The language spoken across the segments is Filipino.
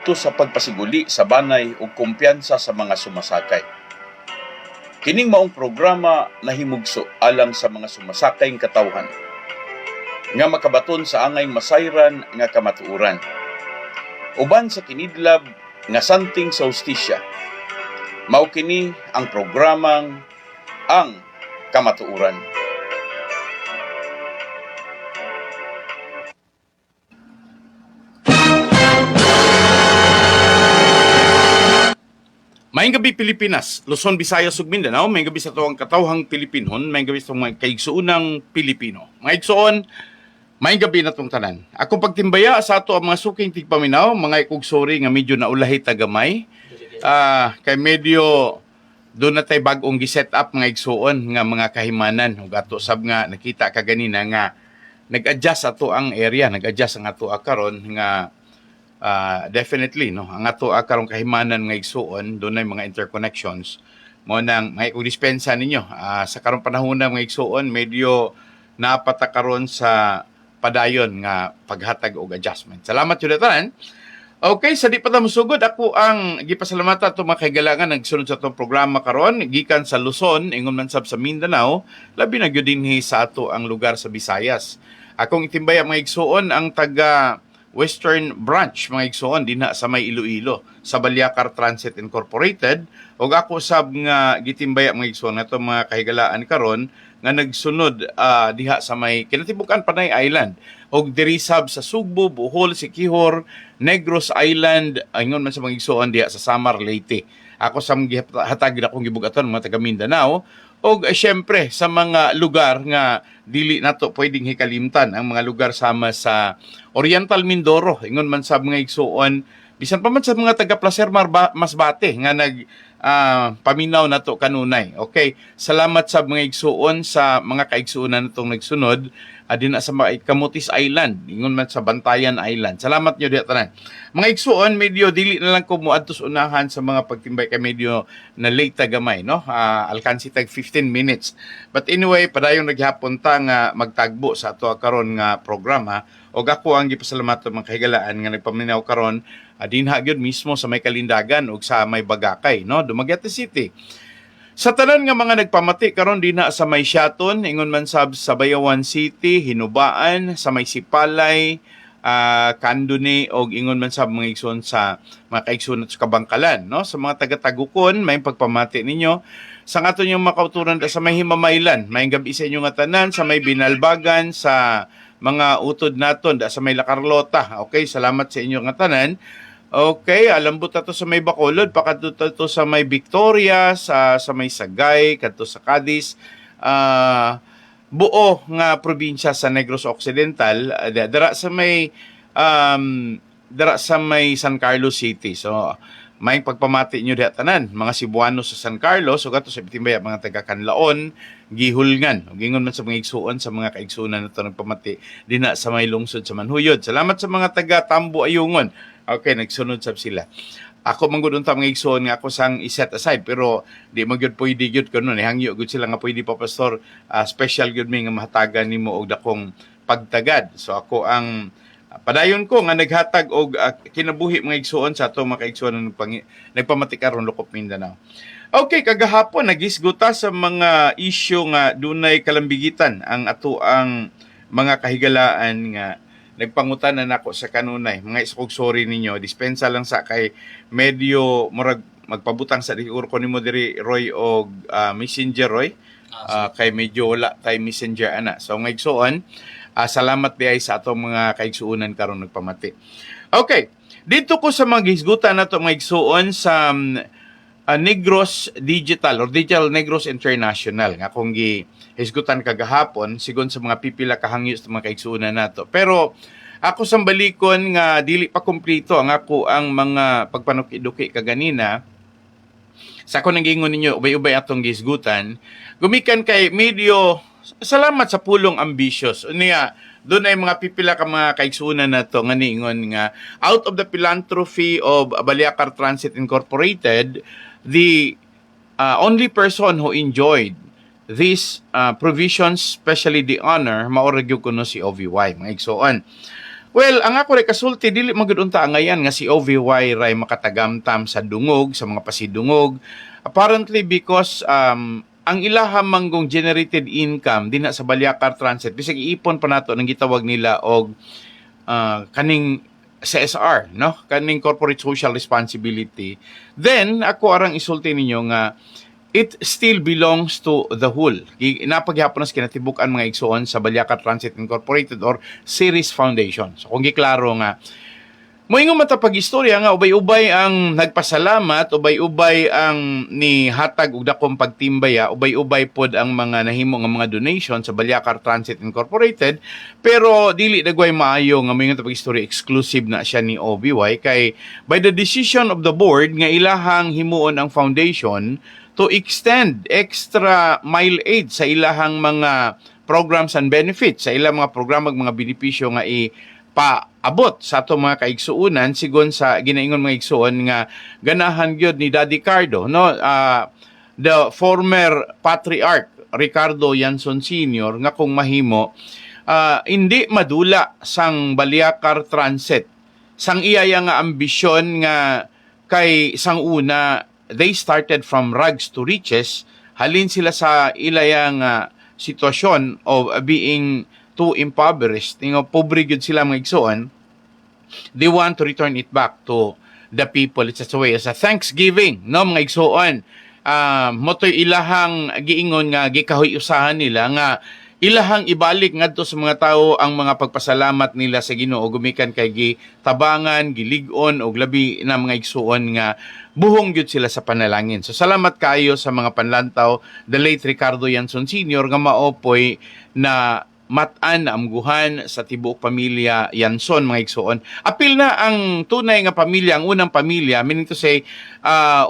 ito sa pagpasiguli sa banay ug kumpiyansa sa mga sumasakay. Kining maong programa nahimugso alang sa mga sumasakay katawhan nga makabaton sa angay masayran nga kamatuoran. Uban sa kinidlab nga santing sa hustisya, mao kini ang programang Ang Kamatuoran. Mayong gabi Pilipinas, Luzon, Visayas ug Mindanao. Mayong gabi sa tuwang katawhang Pilipinon, mayong gabi sa mga kaigsuunang Pilipino. Mga igsuon, mayong gabi na tong tanan. Ako pagtimbaya sa ato ang mga suking tigpaminaw, mga ikugsori nga medyo naulahi tagamay. Kay medyo doon na tayo bagong giset up mga igsuon nga mga kahimanan. Ug ato sab nga nakita kaganina nga nag-adjust ato ang area, nag-adjust ang ato karon nga definitely no ang ato karong kahimanan nga igsuon dunay mga interconnections mo nang may dispensa ninyo sa karong panahon mga igsuon medyo napatakaron sa padayon nga paghatag og adjustment. Salamat jud tanan. Okay, sa di pa ta musugod, ako ang gipasalamatan ato mga kaigalangan nagsunod sa atong programa karon gikan sa Luzon ingon man sab sa Mindanao, labi na gyud dinhi sa ato ang lugar sa Visayas. Akong itimbay mga igsuon ang taga Western Branch mga igsuon dinha sa may Iloilo sa Balyacar Transit Incorporated ug ako sab nga gitimbaya mga igsuon ato mga kahigalaan karon nga nagsunod diha sa may kinatibukan Panay Island ug diri sab sa Sugbo, Bohol, Siquijor, Negros Island ingon man sa mga igsuon diha sa Samar, Leyte. Ako sam gihatag akong gibugaton mga taga Mindanao ug syempre sa mga lugar nga dili nato pwedeng hikalimtan ang mga lugar sama sa Oriental Mindoro ingon man sa mga igsuon bisan pa man sa mga taga Placer Masbate nga nag paminaw nato kanunay. Okay, salamat sa mga igsuon sa mga kaigsuonan natong nagsunod adina sa Camotes Island ingon man sa Bantayan Island. Salamat nyo diha tanan. Mga igsuon medyo dili na lang ko moadtos unahan sa mga pagtimbay kay medyo na late tagamay no. Alkansi tag 15 minutes. But anyway, padayong naghapon ta nga magtagbo sa ato karon nga programa og ako ang gipasalamatan mga kahigalaan nga nagpaminaw karon dinha gyud mismo sa may Kalindagan ug sa may Bagakay no, Dumaguete City. Sa tanan nga mga nagpamati karon dinha sa may Siaton, ingon man sab sa Bayawan City, Hinubaan, sa may Sipalay, Kanduni og ingon man sab mga igsoon sa mga kaigsoon sa Kabangkalan no. Sa mga taga-Tagukon may pagpamati ninyo. Sa ato yung makauturan sa may Himamaylan, may gabi sa inyo nga tanan, sa may Binalbagan, sa mga utod naton sa may La Carlota. Okay, salamat sa inyo nga tanan. Okay, alambot ato sa may Bacolod, pakadto to sa may Victoria, sa may Sagay, kadto sa Cadiz, buo nga probinsya sa Negros Occidental, dara sa may San Carlos City. So may pagpamati nyo diha tanan mga Cebuano sa San Carlos ug ato sa Bitimbaya mga taga Canlaon, Gihulngan ug ingon man sa mga igsuon sa mga kaigsuonan nato nagpamati dinha sa may lungsod sa Manhuyod. Salamat sa mga taga Tambo Ayungon. Okay, nagsunod sab sila. Ako manggod unta mga igsoon nga ako sang i-set aside pero di magyud pwede gyud kuno ni hangyo gud sila nga pwede pa pastor special gyud mi nga mahatagan nimo og dakong pagtagad. So ako ang padayon ko nga naghatag og kinabuhi mga igsoon sa ato mga igsoon nagpamati karon Lukop Mindanao. Okay, kagahapon nagisguta sa mga isyu nga dunay kalambigitan ang ato ang mga kahigalaan nga nagpangutanan nako sa kanunay mga isog sorry ninyo dispensa lang sa kay medyo murag magpabutang sa diur ko nimo diri Roy og Messenger Roy kay medyo wala tay Messenger ana. So nga igsuon salamat diay sa atong mga kaigsuonan karon nagpamati. Okay, dito ko sa mga gisgutan nato mga igsuon sa Negros Digital or Digital Negros International nga kung gihisgutan kagahapon sigon sa mga pipila kahangyo sa mga kaigsuonan nato. Pero ako sang balikon nga dili pa kompleto ang ako ang mga pagpanuki-duki kaganina sa ako nangingon ninyo ubay-ubay atong gisgutan gumikan kay medyo salamat sa pulong ambitious unya doon ay mga pipila ka mga kaigsuonan nato nga niingon nga out of the philanthropy of Balyacar Transit Incorporated, the only person who enjoyed these provisions, especially the honor, maoragyo ko no si OVY, mga igsoon. Well, ang ako rin kasulti, dili magudunta ngayon nga si OVY ray makatagamtam sa dungog, sa mga pasidungog. Apparently because ang ilaha manggong generated income din sa Balyakar Transit, bisag iipon pa nato ng gitawag nila og kaning CSR, no? Kaning corporate social responsibility. Then, ako arang isulti ninyo nga it still belongs to the whole. Napaghapon na kinatibukan mga igsoon sa Balyakar Transit Incorporated or Series Foundation. So kung giklaro nga, moingon matapag-istorya nga, ubay-ubay ang nagpasalamat, ubay-ubay ang ni hatag og dakong pagtimbaya, ubay-ubay pod ang mga nahimo nga mga donation sa Balyakar Transit Incorporated, pero dili dagway maayo nga moingon tapag-istorya exclusive na siya ni OBY kay by the decision of the board nga ilahang himuon ang foundation to extend extra mileage sa ilahang mga programs and benefits, sa ilang mga programang mga benepisyo nga ipaabot sa ato mga kaigsuunan sigon sa ginaingon mga igsuon nga ganahan gyud ni Daddy Cardo, no? The former patriarch Ricardo Yanson Sr. nga kung mahimo hindi madula sang Balyakar Transit sang iyaya nga ambisyon nga kay sang una they started from rags to riches, halin sila sa ilayang sitwasyon of being too impoverished, pobre gyud sila mga igsoon. They want to return it back to the people. It's a way as a thanksgiving, no mga igsoon. Motoy ilahang giingon nga gikahoy usahan nila nga ilahang ibalik ngadto sa mga tao ang mga pagpasalamat nila sa Ginoo gumikan kay gitabangan, gilig-on og labi na mga igsuon nga buhong gyud sila sa panalangin. So salamat kayo sa mga panlantaw the late Ricardo Yanson Sr. nga maopoy na matan na amguhan sa tibuok pamilya Yanson mga igsuon. Apil na ang tunay nga pamilya, ang unang pamilya, meaning to say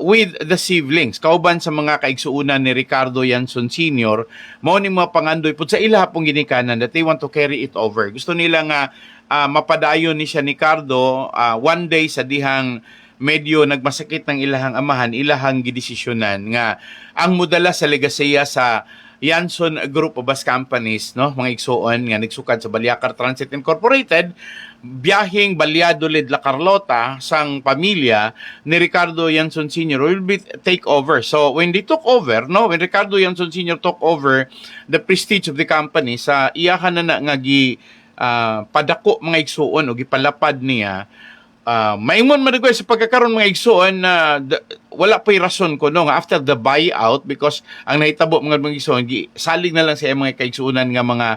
with the siblings, kauban sa mga kaigsuunan ni Ricardo Yanson Sr., mao ni mga pangandoy pud sa ila pong ginikanan that they want to carry it over. Gusto nila nga mapadayon ni siya ni Ricardo one day sa dihang medyo nagmasakit ng ilahang amahan, ilahang gidesisyonan nga ang mudala sa legasya sa Yanson Group of Bus Companies, no, mga igsuon nga nagsukad sa Balyakar Transit Incorporated, biyaheng Valladolid, La Carlota sang pamilya ni Ricardo Yanson Sr. will be take over. So when they took over, no, when Ricardo Yanson Sr. took over the prestige of the company, sa iyahan na nga gi padako mga igsuon o gipalapad niya, maingon madugay sa pagkakaroon mga igsuon na wala pa'y rason ko no after the buyout, because ang nahitabo mga igsuon salig na lang sa mga kaigsuunan nga mga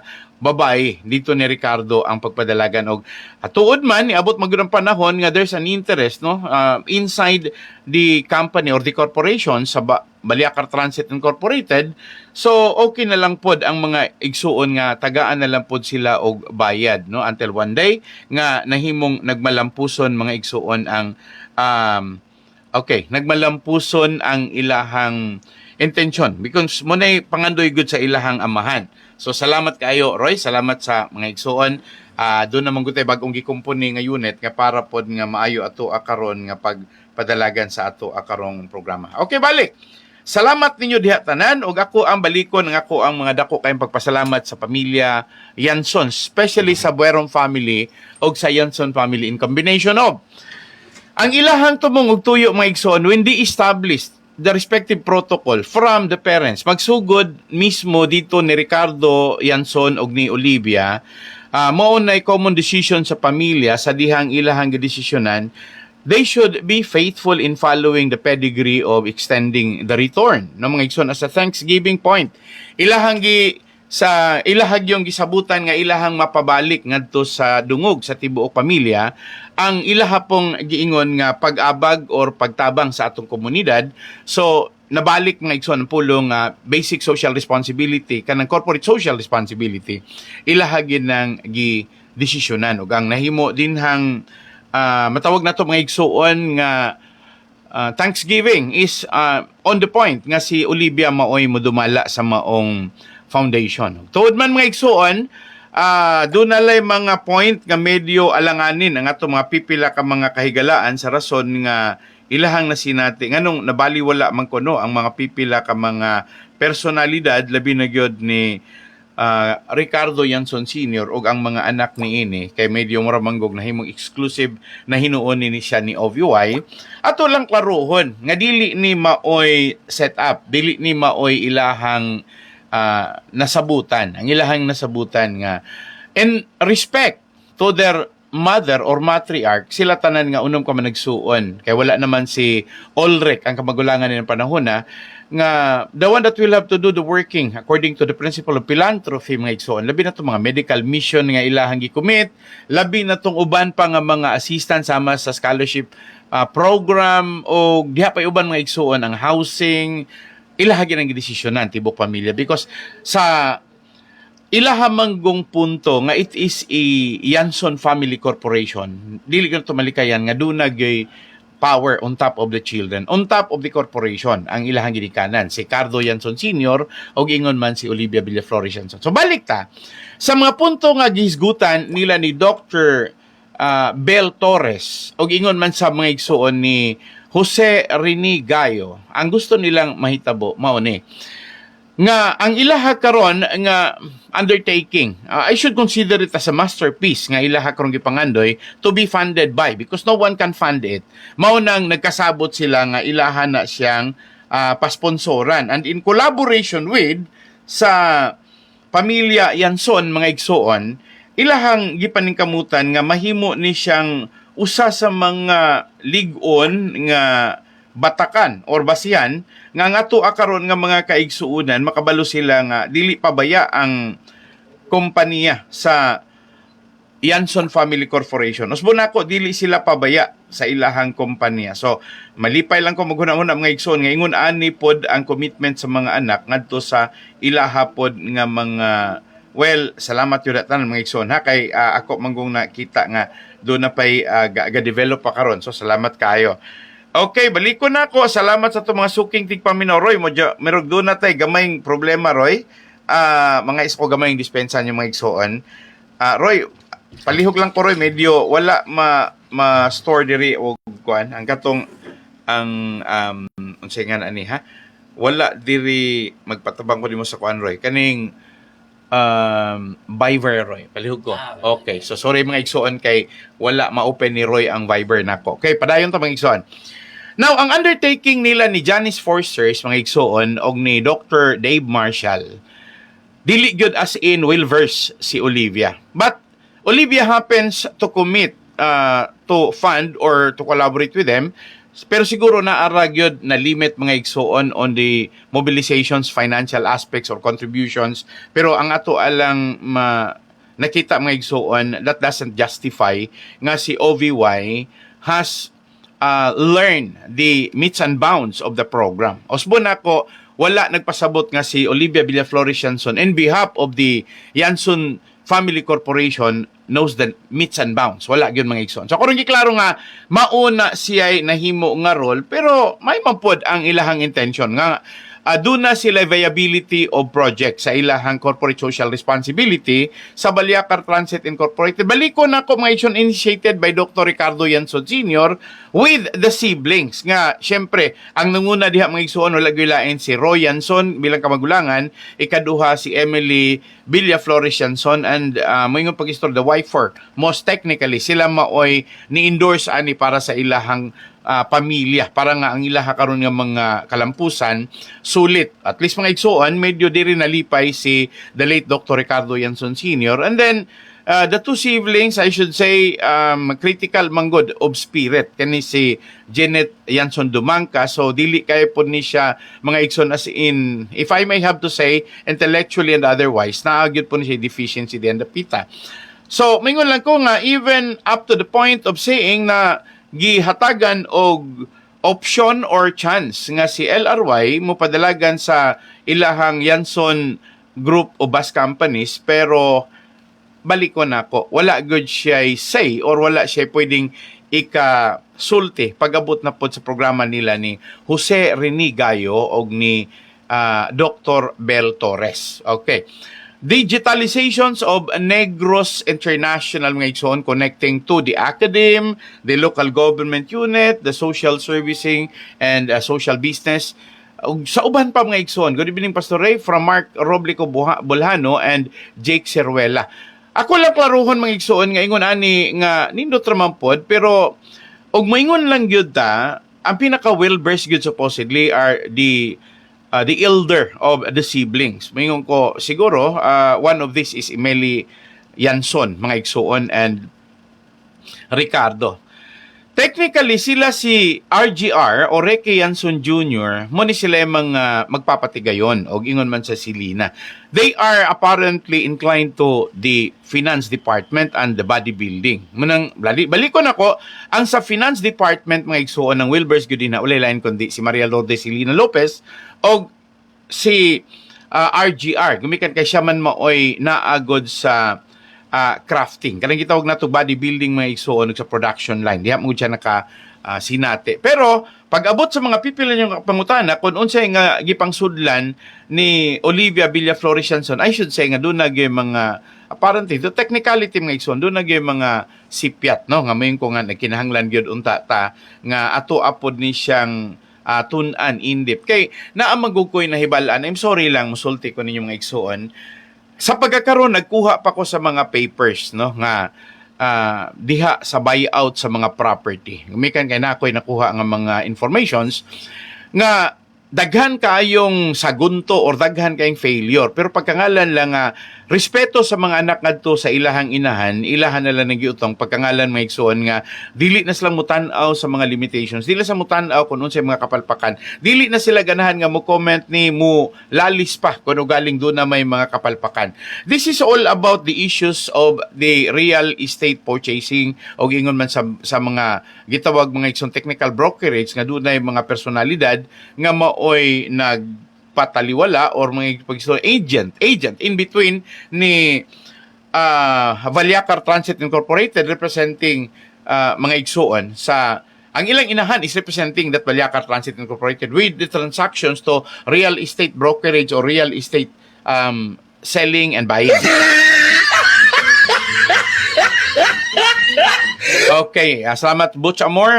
babae dito ni Ricardo ang pagpadalagan og tuod man niabot magudang panahon nga there's an interest no inside the company or the corporation sa Balyakar Transit Incorporated. So okay na lang pod ang mga igsuon nga tagaan na lang pod sila og bayad no until one day nga nahimong nagmalampuson mga igsuon ang nagmalampuson ang ilahang intention because mo nay pangandoy gud sa ilahang amahan. So salamat kayo Roy, salamat sa mga igsuon. Doon naman gutay bagong gikumpuni nga unit nga para pod nga maayo ato akaron nga pagpadalagan sa ato akarong programa. Okay, balik. Salamat ninyo diha tanan ug ako ang balikon nga ako ang mga dako kayong pagpasalamat sa pamilya Yanson, especially sa Bueron family ug sa Yanson family in combination of ang ilahang tumong ug tuyo mga igsoon when they established the respective protocol from the parents. Magsugod mismo dito ni Ricardo Yanson ug ni Olivia, mao nay common decision sa pamilya sa dihang ilahang gidesisyonan. They should be faithful in following the pedigree of extending the return. No mga igsoon as a thanksgiving point. Ilahang ilahag yung gisabutan nga ilahang mapabalik ngadto sa dungog sa tibuok pamilya ang ilaha pong giingon nga pag-abag or pagtabang sa atong komunidad. So nabalik mga igsoon ang pulong basic social responsibility kanang corporate social responsibility ilahagin ng gidesisyonan ug ang nahimo dinhang matawag nato mga igsoon nga Thanksgiving is on the point nga si Olivia maoy modumala sa maong foundation. Tuod man mga igsuon, doon nalay mga point nga medyo alanganin ang ato mga pipila ka mga kahigalaan sa rason nga ilahang nasinati nganong nabaliwala man kuno ang mga pipila ka mga personalidad labi na gyud ni Ricardo Yanson Sr. ug ang mga anak ni ini kay medyo muramanggog na himong exclusive na hinuon ni siya ni OVY ato lang klarohon nga dili ni maoy set up, dili ni maoy ilahang nasabutan, ang ilahang nasabutan nga in respect to their mother or matriarch, sila tanan nga unom ka man nagsuon kay wala naman si Ulrich ang kamagulangan ng panahon na nga the one that will have to do the working according to the principle of philanthropy mga igsoon, labi na itong mga medical mission nga ilahang gikumit, labi na itong uban pa nga mga assistant sama sa scholarship program o diha pa uban mga igsoon ang housing, ilahagi ng desisyonan tibok pamilya because sa ilahamanggong punto nga it is a Yanson Family Corporation, dili ka ito malikayan nga dunag power on top of the children, on top of the corporation, ang ilahang ginikanan, si Cardo Yanson Sr. o ingon man si Olivia Villaflores Yanson. So balik ta, sa mga punto nga gihisgutan nila ni Dr. Bel Torres o ingon man sa mga igsuon ni Jose Rene Gayo, ang gusto nilang mahitabo, mauni, nga ang ilaha karon nga undertaking, I should consider it as a masterpiece nga ilaha karon gipangandoy to be funded by because no one can fund it. Mao nang nagkasabot sila nga ilaha na siyang pasponsoran and in collaboration with sa pamilya Yanson mga igsoon, ilahang gipaningkamutan nga mahimo ni siyang usa sa mga lig-on nga batakan or basihan nga ngato karon nga mga kaigsuunan makabalo sila nga dili pabaya ang kompanya sa Yanson Family Corporation. Usbo nako dili sila pabaya sa ilahang kompanya. So malipay lang ko maghuna-una mga igsoon nga ingon ani pod ang commitment sa mga anak ngadto sa ilaha pod nga mga salamat yun tanan mga igsoon ha kay ako manggong nakita nga do na pay ga-develop pa karon. So salamat kayo. Okay, balik ko na ako. Salamat sa itong mga suking tigpaminaw, Roy. Merog doon na tayo gamayng problema, Roy. Mga isko gamayng dispensa niyo mga igsoon. Roy, palihog lang ko, Roy. Medyo wala ma-store diri o kuan. Ang katong, unsay nga na ani, ha? Wala diri, magpatabang ko din mo sa kuan, Roy. Kaning, Viber, Roy. Palihog ko. Okay, so sorry mga igsoon kay wala ma-open ni Roy ang Viber nako. Okay, padayon to mga igsoon. Now, ang undertaking nila ni Janice Forsters, mga igsoon, og ni Dr. Dave Marshall, dili gyud as in will verse si Olivia. But Olivia happens to commit to fund or to collaborate with them, pero siguro naara gyud na limit mga igsoon on the mobilizations, financial aspects or contributions. Pero ang ato alang nakita mga igsoon, that doesn't justify nga si OVY has learn the meets and bounds of the program. Osbo nako wala nagpasabot nga si Olivia Villaflores Yanson in behalf of the Yanson Family Corporation knows the meets and bounds. Wala gyud mga igsoon. So karon giklaro nga mauna siya nahimo nga role pero may mapod ang ilahang intention nga doon na sila viability of project sa ilahang corporate social responsibility sa Baliacar Transit Incorporated. Baliko na commission initiated by Dr. Ricardo Yanson Sr. with the siblings. Nga, syempre, ang nanguna diha mga igsuon, wala gilain si Roy Yanson bilang kamagulangan, ikaduha si Emily Villaflores Yanson, and moingon pag-istor, the wifer, most technically, sila maoy ni-endorse ani para sa ilahang pamilya para nga ang ilaha karon nga mga kalampusan sulit. At least mga igsuon medyo diri nalipay si the late Dr. Ricardo Yanson Sr. And then the two siblings, I should say, critical manggod of spirit kani si Janet Yanson Dumangka. So dili kay pod ni siya mga igsoon as in, if I may have to say, intellectually and otherwise, naagyod po ni siya deficiency di and pita. So mingon lang ko nga even up to the point of saying na gihatagan og option or chance nga si LRY mo padalagan sa ilahang Yanson Group o bus companies, pero balik ko na ko, wala good siya say or wala siya pwedeng ikasulti pag-abot na po sa programa nila ni Jose Rene Gayo o ni Dr. Bel Torres. Okay. Digitalizations of Negros International mga igsoon connecting to the academe, the local government unit, the social servicing, and social business. ug sa uban pa mga igsoon. Good evening, Pastor Ray, from Mark Roblico Bolhano and Jake Seruela. Ako lang klaruhon mga igsoon nga ingon ani nga nindot ra man pod, pero og moingon lang gyud ta, ang pinaka well versed gyud supposedly are the elder of the siblings. Moingon ko siguro one of this is Emily Yanson mga igsoon and Ricardo. Technically, sila si RGR o Ricky Yanson Jr., mo ni sila yung mga magpapatigayon o ingon man sa Silina. They are apparently inclined to the finance department and the bodybuilding. Munang, balikon ako, ang sa finance department, mga igsuon ng Wilbers Gudina, ulay lain kundi si Maria Lourdes Silina Lopez o si RGR. Gumikan kay siya man maoy naagod sa crafting. Kanang gitawag na to bodybuilding mga igsoon sa production line. Diha mo siya sinate. Pero pag abot sa mga pipila niyong pangutana kung unsay nga gipangsudlan ni Olivia Villaflores Yanson, I should say nga doon nagay mga apparently the technicality mga igsoon doon nagay mga sipyat no nga mayon ko nga nagkinahanglan gyud unta ta nga ato apod ni siyang tun-an indip kay naa magukoy na hibalaan. I'm sorry lang musulti ko ninyo mga igsoon. Sa pagkakaroon, nagkuha pa ko sa mga papers, no, nga diha sa buyout sa mga property. Gumikan kay na ako'y nakuha ng mga informations nga daghan kayong sagunto or daghan kayong failure. Pero pagkangalan lang respeto sa mga anak ngadto sa ilahang inahan na lang nagiutong pagkangalan may igsoon nga dili na sila mutan-aw sa mga limitations, dili sa mutan-aw kung unsay mga kapalpakan, dili na sila ganahan nga mo comment ni mo lalis pa kung galing doon na may mga kapalpakan. This is all about the issues of the real estate purchasing o ingon man sa mga gitawag mga igsoon technical brokerage nga doon na mga personalidad nga maoy pataliwala or mga agent in between ni Valyacar Transit Incorporated representing mga igsoon sa ang ilang inahan is representing that Valyacar Transit Incorporated with the transactions to real estate brokerage or real estate selling and buying. Okay, salamat Butch Amor.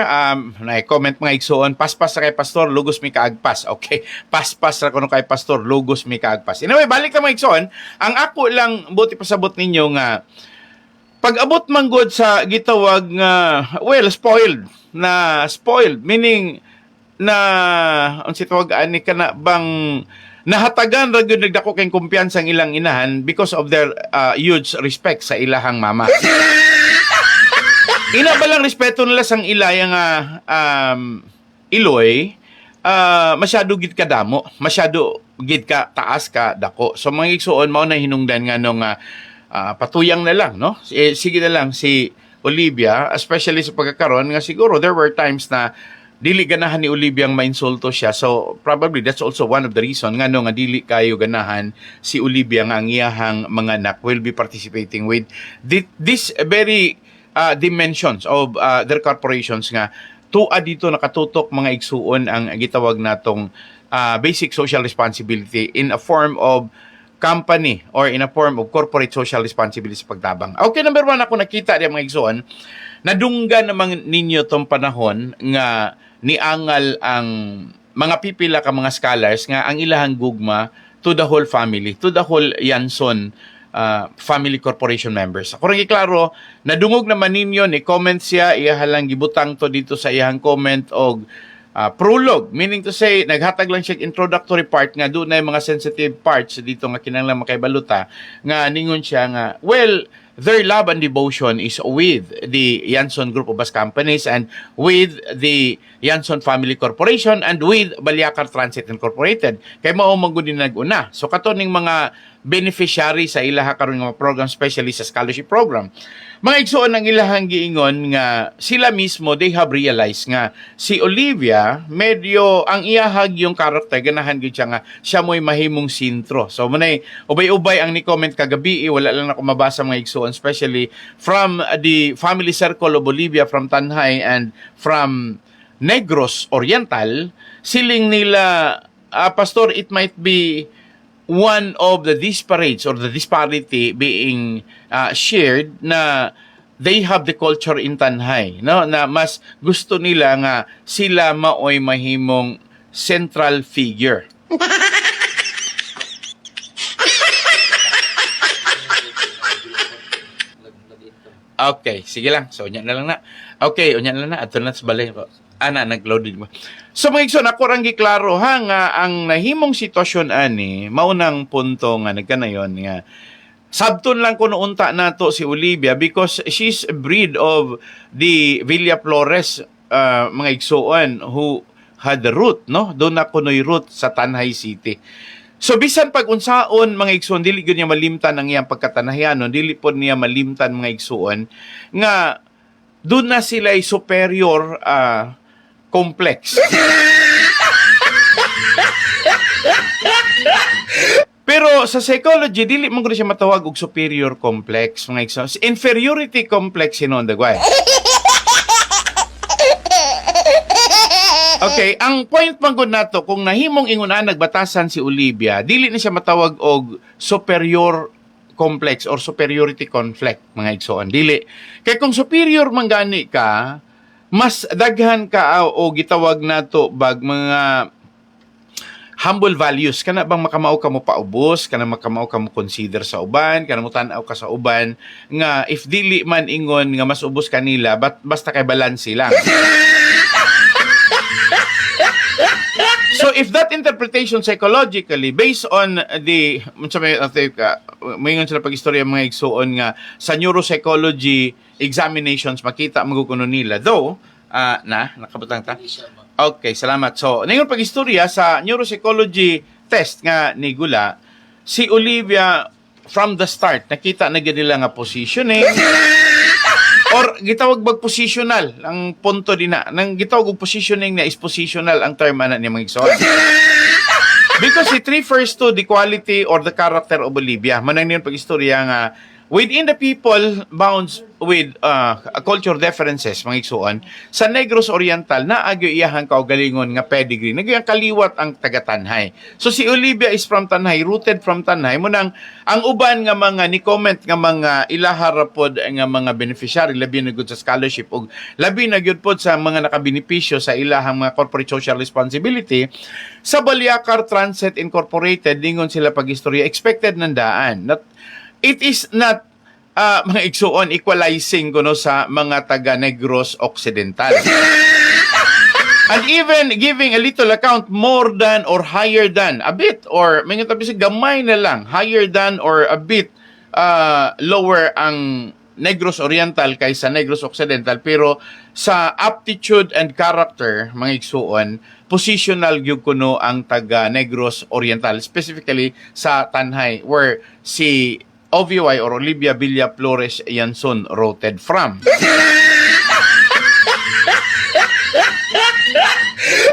Na-comment mga igsoon, paspas sa kay Pastor, lugos mi kaagpas. Okay, paspas ra kuno kay Pastor, lugos mi kaagpas. Anyway, balik ka mga igsoon. Ang ako lang buti pasabot ninyo nga pag-abot man gud sa gitawag nga spoiled meaning na unsa tawag ani kana bang nahatagan ra gyud nagdako kay kumpiyansa ang ilang inahan because of their huge respect sa ilahang mama. Ina ba lang respeto nila sang ilaya nga iloy, masyado gid ka damo, masyado gid ka taas ka dako. So mga igsuon mao na hinungdan nga nung patuyang na lang, no? Sige na lang si Olivia, especially sa pagkakaroon nga siguro there were times na dili ganahan ni Olivia ang mainsulto siya. So probably that's also one of the reason nga no nga dili kayo ganahan si Olivia nga ang iyahang mga anak will be participating with this very dimensions of their corporations nga tuwa dito nakatutok mga igsuon ang gitawag natong basic social responsibility in a form of company or in a form of corporate social responsibility sa pagtabang. Okay, number one ako nakita diya mga igsuon, nadunggan naman ninyo tong panahon nga niangal ang mga pipila ka mga scholars nga ang ilahang gugma to the whole family, to the whole Yanson family corporation members. Ako rin iklaro, nadungog naman ninyo, ni-comment siya, iyahalang gibutang to dito sa iyahang comment og prologue, meaning to say, naghatag lang siya introductory part nga doon na yung mga sensitive parts dito nga kinahanglan makaibaluta nga ningon siya nga, well, their love and devotion is with the Yanson Group of Bus Companies and with the Yanson Family Corporation and with Valyacar Transit Incorporated. Kaya mao mangguni nag-una. So katuning mga beneficiary sa ilaha karon nga program, especially sa scholarship program. Mga igsuon ang ilahang giingon nga sila mismo they have realized nga si Olivia medyo ang iyahag yung character ganahan gyud siya nga siya mo'y mahimong sintro. So munay ubay-ubay ang ni comment kagabi, wala lang ako mabasa mga igsuon, especially from the family circle of Olivia from Tanhay and from Negros Oriental. Siling nila Pastor, it might be one of the disparates or the disparity being shared na they have the culture in Tanhay, no, na mas gusto nila nga sila maoy mahimong central figure. Okay, sige lang. So, unya na lang na. Okay, unya na lang na. Ato na sa balay. Ana, nag-loaded mo. So, mga igsoon, ako rang giklaro ha, nga ang nahimong sitwasyon ani, maunang punto nga nagkanayon nga, sabton lang ko nounta nato si Olivia because she's a breed of the Villa Flores mga igsoon who had the root, no? Doon na kunoy root sa Tanhay City. So bisan pag unsaon mga igsoon dili gyud niya malimtan ang iyang pagkatanahyanon, dili pod niya malimtan mga igsoon nga doon na sila ay superior complex. Pero sa psychology dili man gud siya matawag og superior complex mga igsoon. Inferiority complex hinon dagway. Okay, ang point man gud nato kung nahimong ingunan nagbatasan si Olivia, dili na siya matawag og superior complex or superiority conflict mga igsoon. Dili. Kay kung superior man gani ka, mas daghan ka o gitawag nato bag mga humble values kana bang makamao ka mo paubos, kana makamao ka mo consider sa uban, kana mo tan-aw ka sa uban nga if dili man ingon nga mas ubos kanila basta kay balanse lang. So if that interpretation psychologically based on the mayon sila pag-istorya mga igsoon nga sa neuropsychology examinations makita magukuno nila though nakabutang ta. Okay, salamat. So ngayon pag-istorya sa neuropsychology test nga ni Gula si Olivia from the start nakita na gid nila nga positioning or gitawag bag positional ang punto din na nang gitawag og positioning na is positional ang term ana ni mga igsoon. Because it refers to the quality or the character of Olivia. Manang niyon pag-istorya nga within the people bounds with culture differences mga igsoon sa Negros Oriental na agyo iyahang kaugalingon nga pedigree nagyang kaliwat ang taga-Tanhay. So si Olivia is from Tanhay, rooted from Tanhay mo nang ang uban nga mga ni comment nga mga ilaharapod nga mga beneficiary labi na gud sa scholarship ug labi na gyud pod sa mga nakabenepisyo sa ilahang mga corporate social responsibility sa Baliacar Transit Incorporated dingon sila pag-istorya expected nandaan. It is not mga igsoon equalizing kuno sa mga taga Negros Occidental. And even giving a little account more than or higher than a bit or may tabi sa gamay na lang higher than or a bit lower ang Negros Oriental kaysa Negros Occidental pero sa aptitude and character mga igsoon positional gyud kuno ang taga Negros Oriental specifically sa Tanhay where si OVY or Olivia Villa Flores Yanson rooted from.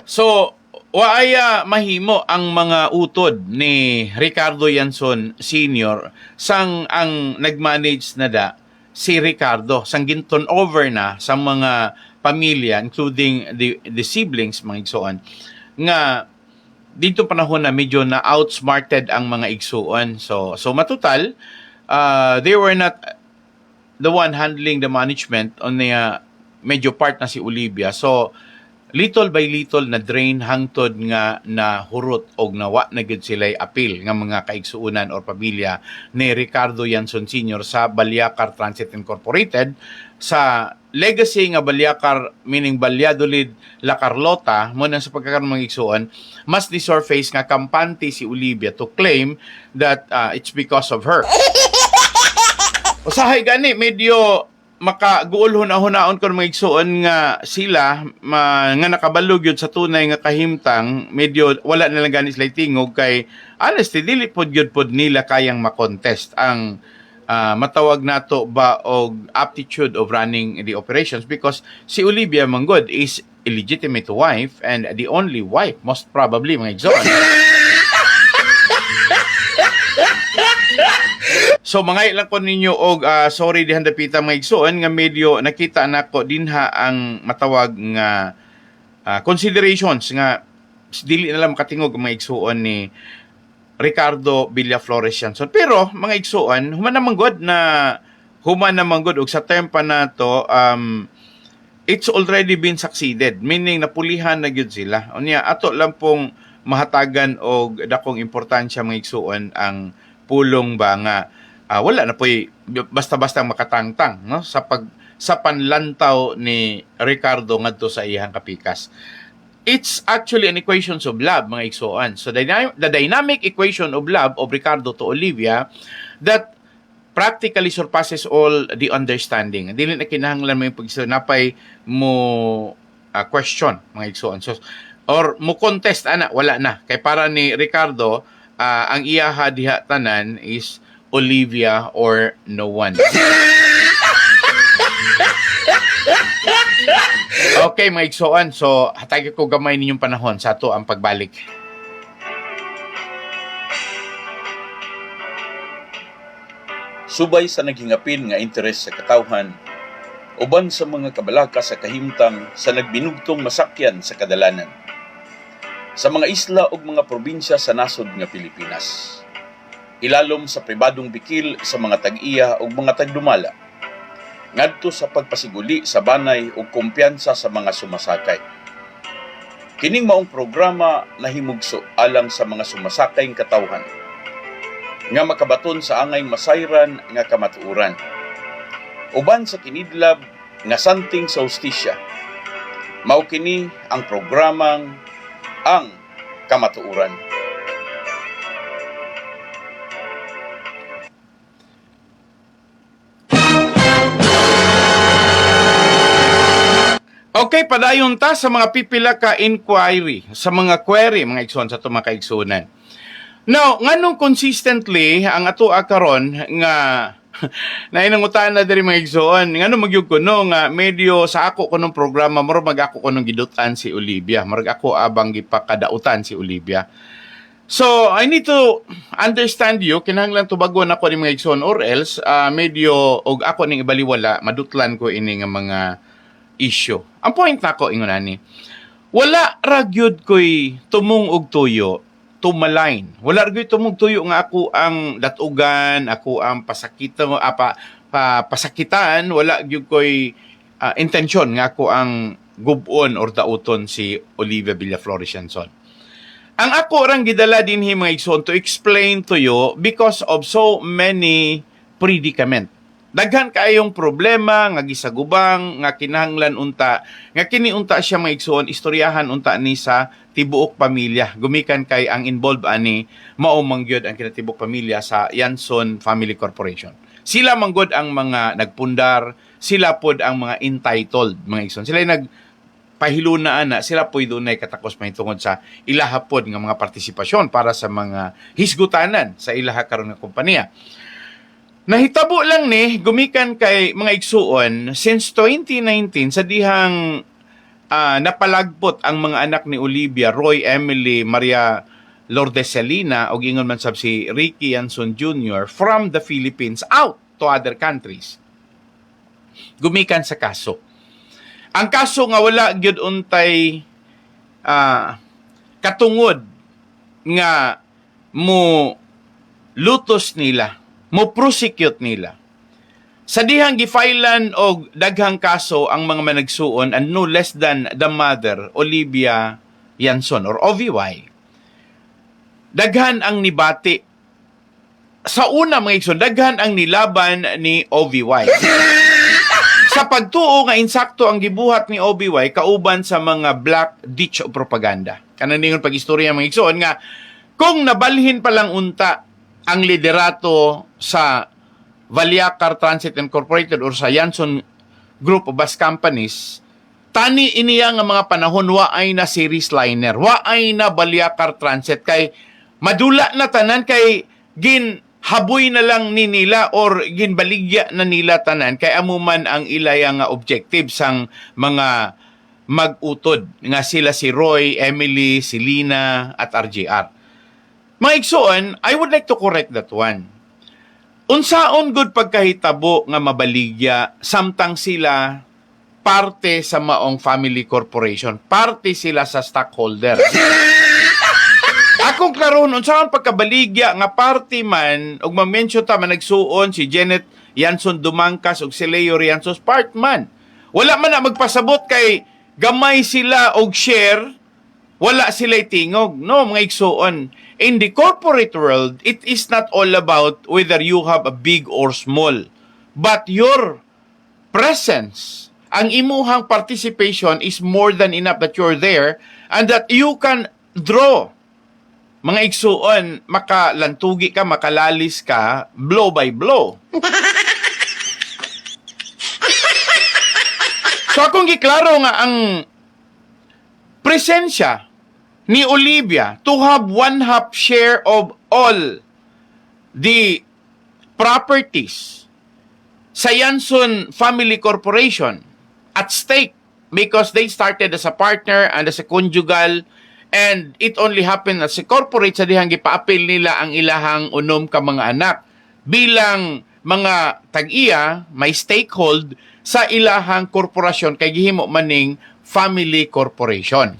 So, waaya mahimo ang mga utod ni Ricardo Yanson Sr. sang ang nagmanage na si Ricardo sang ginton over na sa mga pamilya including the siblings mga igsoon nga dito panahon na medyo na outsmarted ang mga igsoon. So matutal they were not the one handling the management on the medyo part na si Olivia. So, little by little na drain hangtod nga na hurot og nawa na gid sila'y appeal nga mga kaigsuunan or pamilya ni Ricardo Yanson Sr. sa Baliacar Transit Incorporated sa legacy nga Baliacar meaning Valladolid La Carlota mo na sa pagkakaroon mga igsuon mas ni-surface nga kampante si Olivia to claim that it's because of her. Usahay gani medyo makaguol hunaon kon mga igsuon nga sila nga nakabalog yun sa tunay nga kahimtang medyo wala na lang gani sila tingog kay honestly dili pod gyud pod nila kayang makontest ang matawag nato ba og aptitude of running the operations because si Olivia Manggod is illegitimate wife and the only wife most probably mga igsoon. So mga ilang ko ninyo og sorry dihan dapita mga igsoon nga medyo nakita nako dinha ang matawag nga considerations nga dili na lang makatingog mga igsoon ni Ricardo Villa Flores Yanson. Pero mga igsoon human naman god og sa term pa nato it's already been succeeded, meaning napulihan na gyud sila. Unya ato lang pong mahatagan og dakong importansya mga igsuon ang pulong ba nga wala na po'y basta-basta makatangtang no sa panlantaw ni Ricardo ngadto sa iyang kapikas. It's actually an equation of love, mga igsuon. So the dynamic equation of love of Ricardo to Olivia that practically surpasses all the understanding. Dili na kinahanglan mo yung pagsinapay mo question, mga igsuon. So, or mo contest, wala na. Kay para ni Ricardo, ang iyaha diha tanan is Olivia or no one. Okay, mga igsuon. So, hatagi ko gamay ninyong panahon sa ato ang pagbalik. Subay sa naghingapin nga interes sa katawhan, uban sa mga kabalaka sa kahimtang sa nagbinugtong masakyan sa kadalanan, sa mga isla ug mga probinsya sa nasod nga Pilipinas, ilalom sa pribadong bikil sa mga tag-iya ug mga tagdumala, ngadto sa pagpasiguli sa banay ug kumpiyansa sa mga sumasakay. Kining maong programa nahimugso alang sa mga sumasakayng katawhan, nga makabaton sa angay masayran nga kamatuuran. Uban sa kinidlab nga santing sa hustisya, mao kini ang programang ang kamatuuran. Okay, padayon ta sa mga pipila ka inquiry, sa mga query, mga igsoon sa itong mga kaigsunan. Now, nganong consistently ang ato karon nga nainangutan na diri mga igsoon, nganong magyug ko no nga medyo sa ako kunong programa murag ako kunong gidutan si Olivia, murag ako abang gipakadautan si Olivia. So, I need to understand you, kinahanglan tubagon ako ni mga igsoon or else medyo og ako ning ibaliwala, madutlan ko ini nga mga issue. Ang point nako ingon ani, wala ra gyud koy tumong og tuyo tumalain. Wala rin tumog tuyo nga ako ang datugan, ako ang pasakitan, pasakitan, wala gyud koy intensyon nga ako ang gubon or dauton si Olivia Villaflores Yanson. Ang ako rang gidala din mga igsoon to explain to you because of so many predicament. Daghan kaayong problema nga gisagubang nga kinahanglan unta nga kini unta siya mga igsoon istoryahan unta ni sa tibuok pamilya gumikan kay ang involved ani mao mangyod ang kinatibuk pamilya sa Yanson Family Corporation. Sila manggod ang mga nagpundar, sila pod ang mga entitled mga igsoon. Sila nagpahilunaan na sila pod dunay katakos mahitungod sa ilaha pod nga mga partisipasyon para sa mga hisgutanan sa ilaha karon nga kompanya. Nahitabo lang ni gumikan kay mga igsuon since 2019 sa dihang napalagpot ang mga anak ni Olivia, Roy, Emily, Maria Lourdes Celina o gingon man sab si Ricky Yanson Jr. from the Philippines out to other countries. Gumikan sa kaso. Ang kaso nga wala gyud untay katungod nga mo lutos nila, mo prosecute nila. Sa dihang gifailan og daghang kaso ang mga managsuon and no less than the mother, Olivia Yanson or OVY. Daghan ang nibati. Sa una mga igsoon, daghan ang nilaban ni OVY. Sa pagtuo nga insakto ang gibuhat ni OVY kauban sa mga black ditch of propaganda. Kananingon pag-istorya mga igsoon nga kung nabalhin pa lang unta ang liderato sa Valiacar Transit Incorporated or sa Yanson Group of Bus Companies, tani iniya nga mga panahon waay na series liner, waay na Valiacar Transit kay madula na tanan kay ginhaboy na lang ni nila or ginbaligya na nila tanan kay amuman ang ilaya nga objective sang mga mag-utod nga sila si Roy, Emily, si Lina at RJR. Mga igsoon, I would like to correct that one. Unsaon gud pagkahitabo nga mabaligya samtang sila parte sa maong family corporation, parte sila sa stockholder. Akong klaron unsaon pagkabaligya nga parte man ug ma-mention ta man nagsuon si Janet Yanson Dumangkas ug si Leo Rianzos part man. Wala man na magpasabot kay gamay sila og share, wala sila'y tingog. No, mga igsuon. In the corporate world, it is not all about whether you have a big or small, but your presence, ang imuhang participation is more than enough that you're there and that you can draw. Mga igsuon, makalantugi ka, makalalis ka, blow by blow. So akong giklaro nga ang presensya ni Olivia to have 1/2 share of all the properties sa Yanson Family Corporation at stake because they started as a partner and as a conjugal, and it only happened as a corporate sa dihang gipaapil nila ang ilahang unom ka mga anak bilang mga tag-iya may stakehold sa ilahang korporasyon kay gihimo maning family corporation.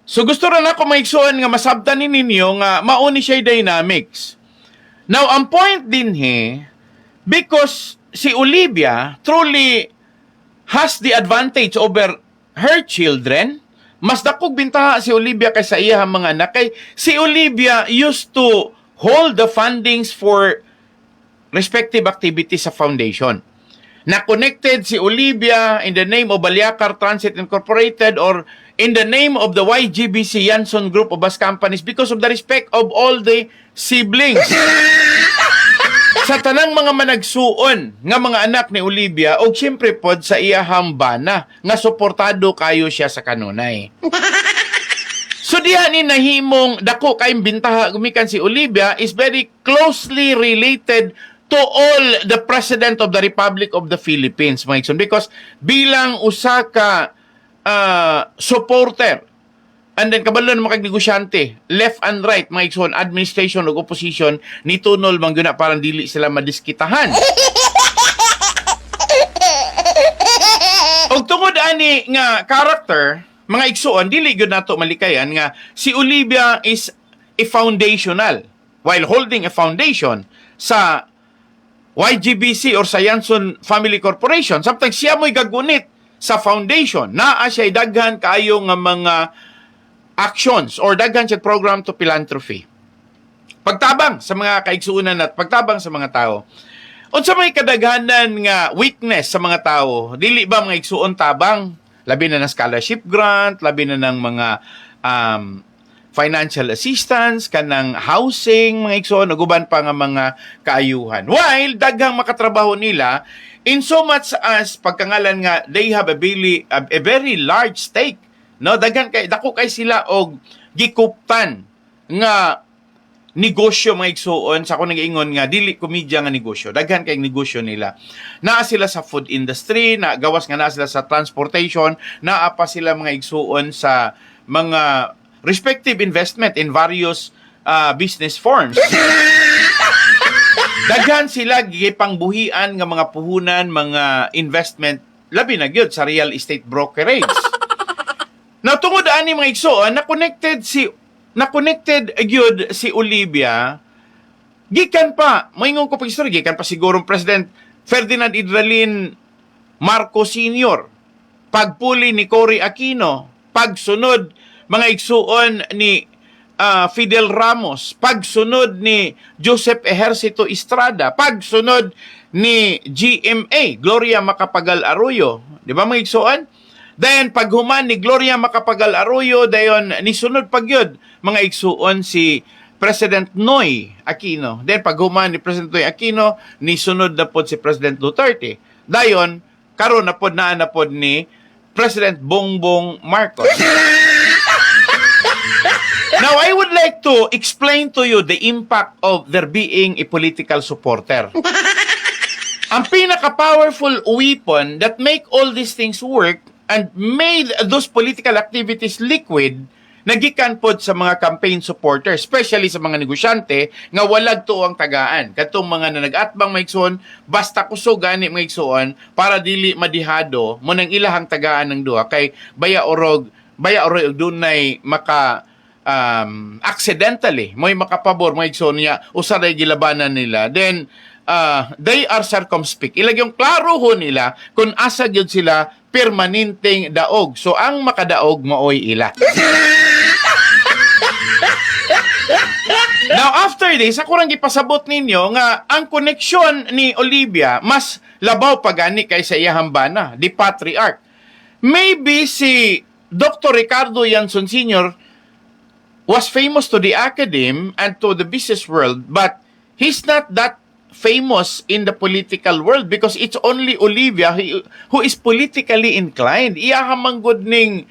So gusto rin ako maigsuon nga masabtan ni ninyo nga mauni siya dynamics. Now, ang point din because si Olivia truly has the advantage over her children, mas dakog bintaha si Olivia kaysa iyang mga anak. Kay si Olivia used to hold the fundings for respective activities sa foundation. Na-connected si Olivia in the name of Baliacar Transit Incorporated or in the name of the YGBC Yanson Group of Bus Companies because of the respect of all the siblings. Sa tanang mga managsuon nga mga anak ni Olivia o siyempre pod sa iyahang bana nga suportado kayo siya sa kanunay. So diha ni nahimong dako kayong bintaha gumikan si Olivia is very closely related to all the President of the Republic of the Philippines, mga igsoon, because bilang usa ka supporter and then kabalo na makagnegosyante, left and right, mga igsoon, administration ug opposition, ni tunol man gyud na parang dili sila madiskitahan. Og tungod ani nga character, mga igsoon, dili gyud nato malikayan nga si Olivia is a foundational while holding a foundation sa YGBC or sa Yanson Family Corporation. Sometimes siya mo'y gagunit sa foundation. Naa siya'y daghan kaayo nga mga actions or daghan siya program to philanthropy. Pagtabang sa mga kaigsuunan at pagtabang sa mga tao. Unsa may kadaghanan nga weakness sa mga tao, dili ba mga igsuon tabang? Labi na ng scholarship grant, labi na ng mga financial assistance, kanang housing, mga igsoon, uguban pa nga mga kaayuhan. While daghang makatrabaho nila, in so much as pagkangalan nga, they have a very large stake. No? Dako kay sila og gikuptan nga negosyo, mga igsoon, sa ako nag-ingon nga, dili komedya nga negosyo. Daghan kay negosyo nila. Naa sila sa food industry, gawas nga naa sila sa transportation, naa pa sila mga igsoon sa mga respective investment in various business forms. Daghan sila gipangbuhian nga mga puhunan, mga investment, labi na gyud sa real estate brokerage. Now, tungod ani mga igsoon, na-connected gyud si Olivia, gikan pa, moingon ko pag istorya, gikan pa sigurong President Ferdinand Idralin Marcos Sr., pagpuli ni Cory Aquino, pagsunod mga igsuon ni Fidel Ramos, pagsunod ni Joseph Ejercito Estrada, pagsunod ni GMA, Gloria Macapagal Arroyo. Di ba mga igsuon? Then, paghuman ni Gloria Macapagal Arroyo, dayon nisunod pagyod mga igsuon si President Noy Aquino. Then, paghuman ni President Noy Aquino, nisunod na pod si President Duterte. Dayon, karon na pod ni President Bongbong Marcos. Now, I would like to explain to you the impact of there being a political supporter. Ang pinaka-powerful weapon that make all these things work and made those political activities liquid, nagikan pod sa mga campaign supporters, especially sa mga negosyante, nga walag to ang tagaan. Katong mga nag-atbang maigsoon, basta kusog gani maigsoon, para dili madihado, mo nang ilahang tagaan ng duha, kay baya orog dunay maka accidentally mo'y makapabor mo igsoon niya usaray gilabanan nila, then they are circumspect. Ilagyong klaro ho nila kung asa gyud sila permanenteng daog. So ang makadaog maoy ila. Now after this, ako rang gipasabot ninyo nga ang koneksyon ni Olivia mas labaw pa gani kaysa iyang bana, the patriarch. Maybe si Dr. Ricardo Yanson Sr. was famous to the academe and to the business world, but he's not that famous in the political world because it's only Olivia who is politically inclined. Iyaha manggod ning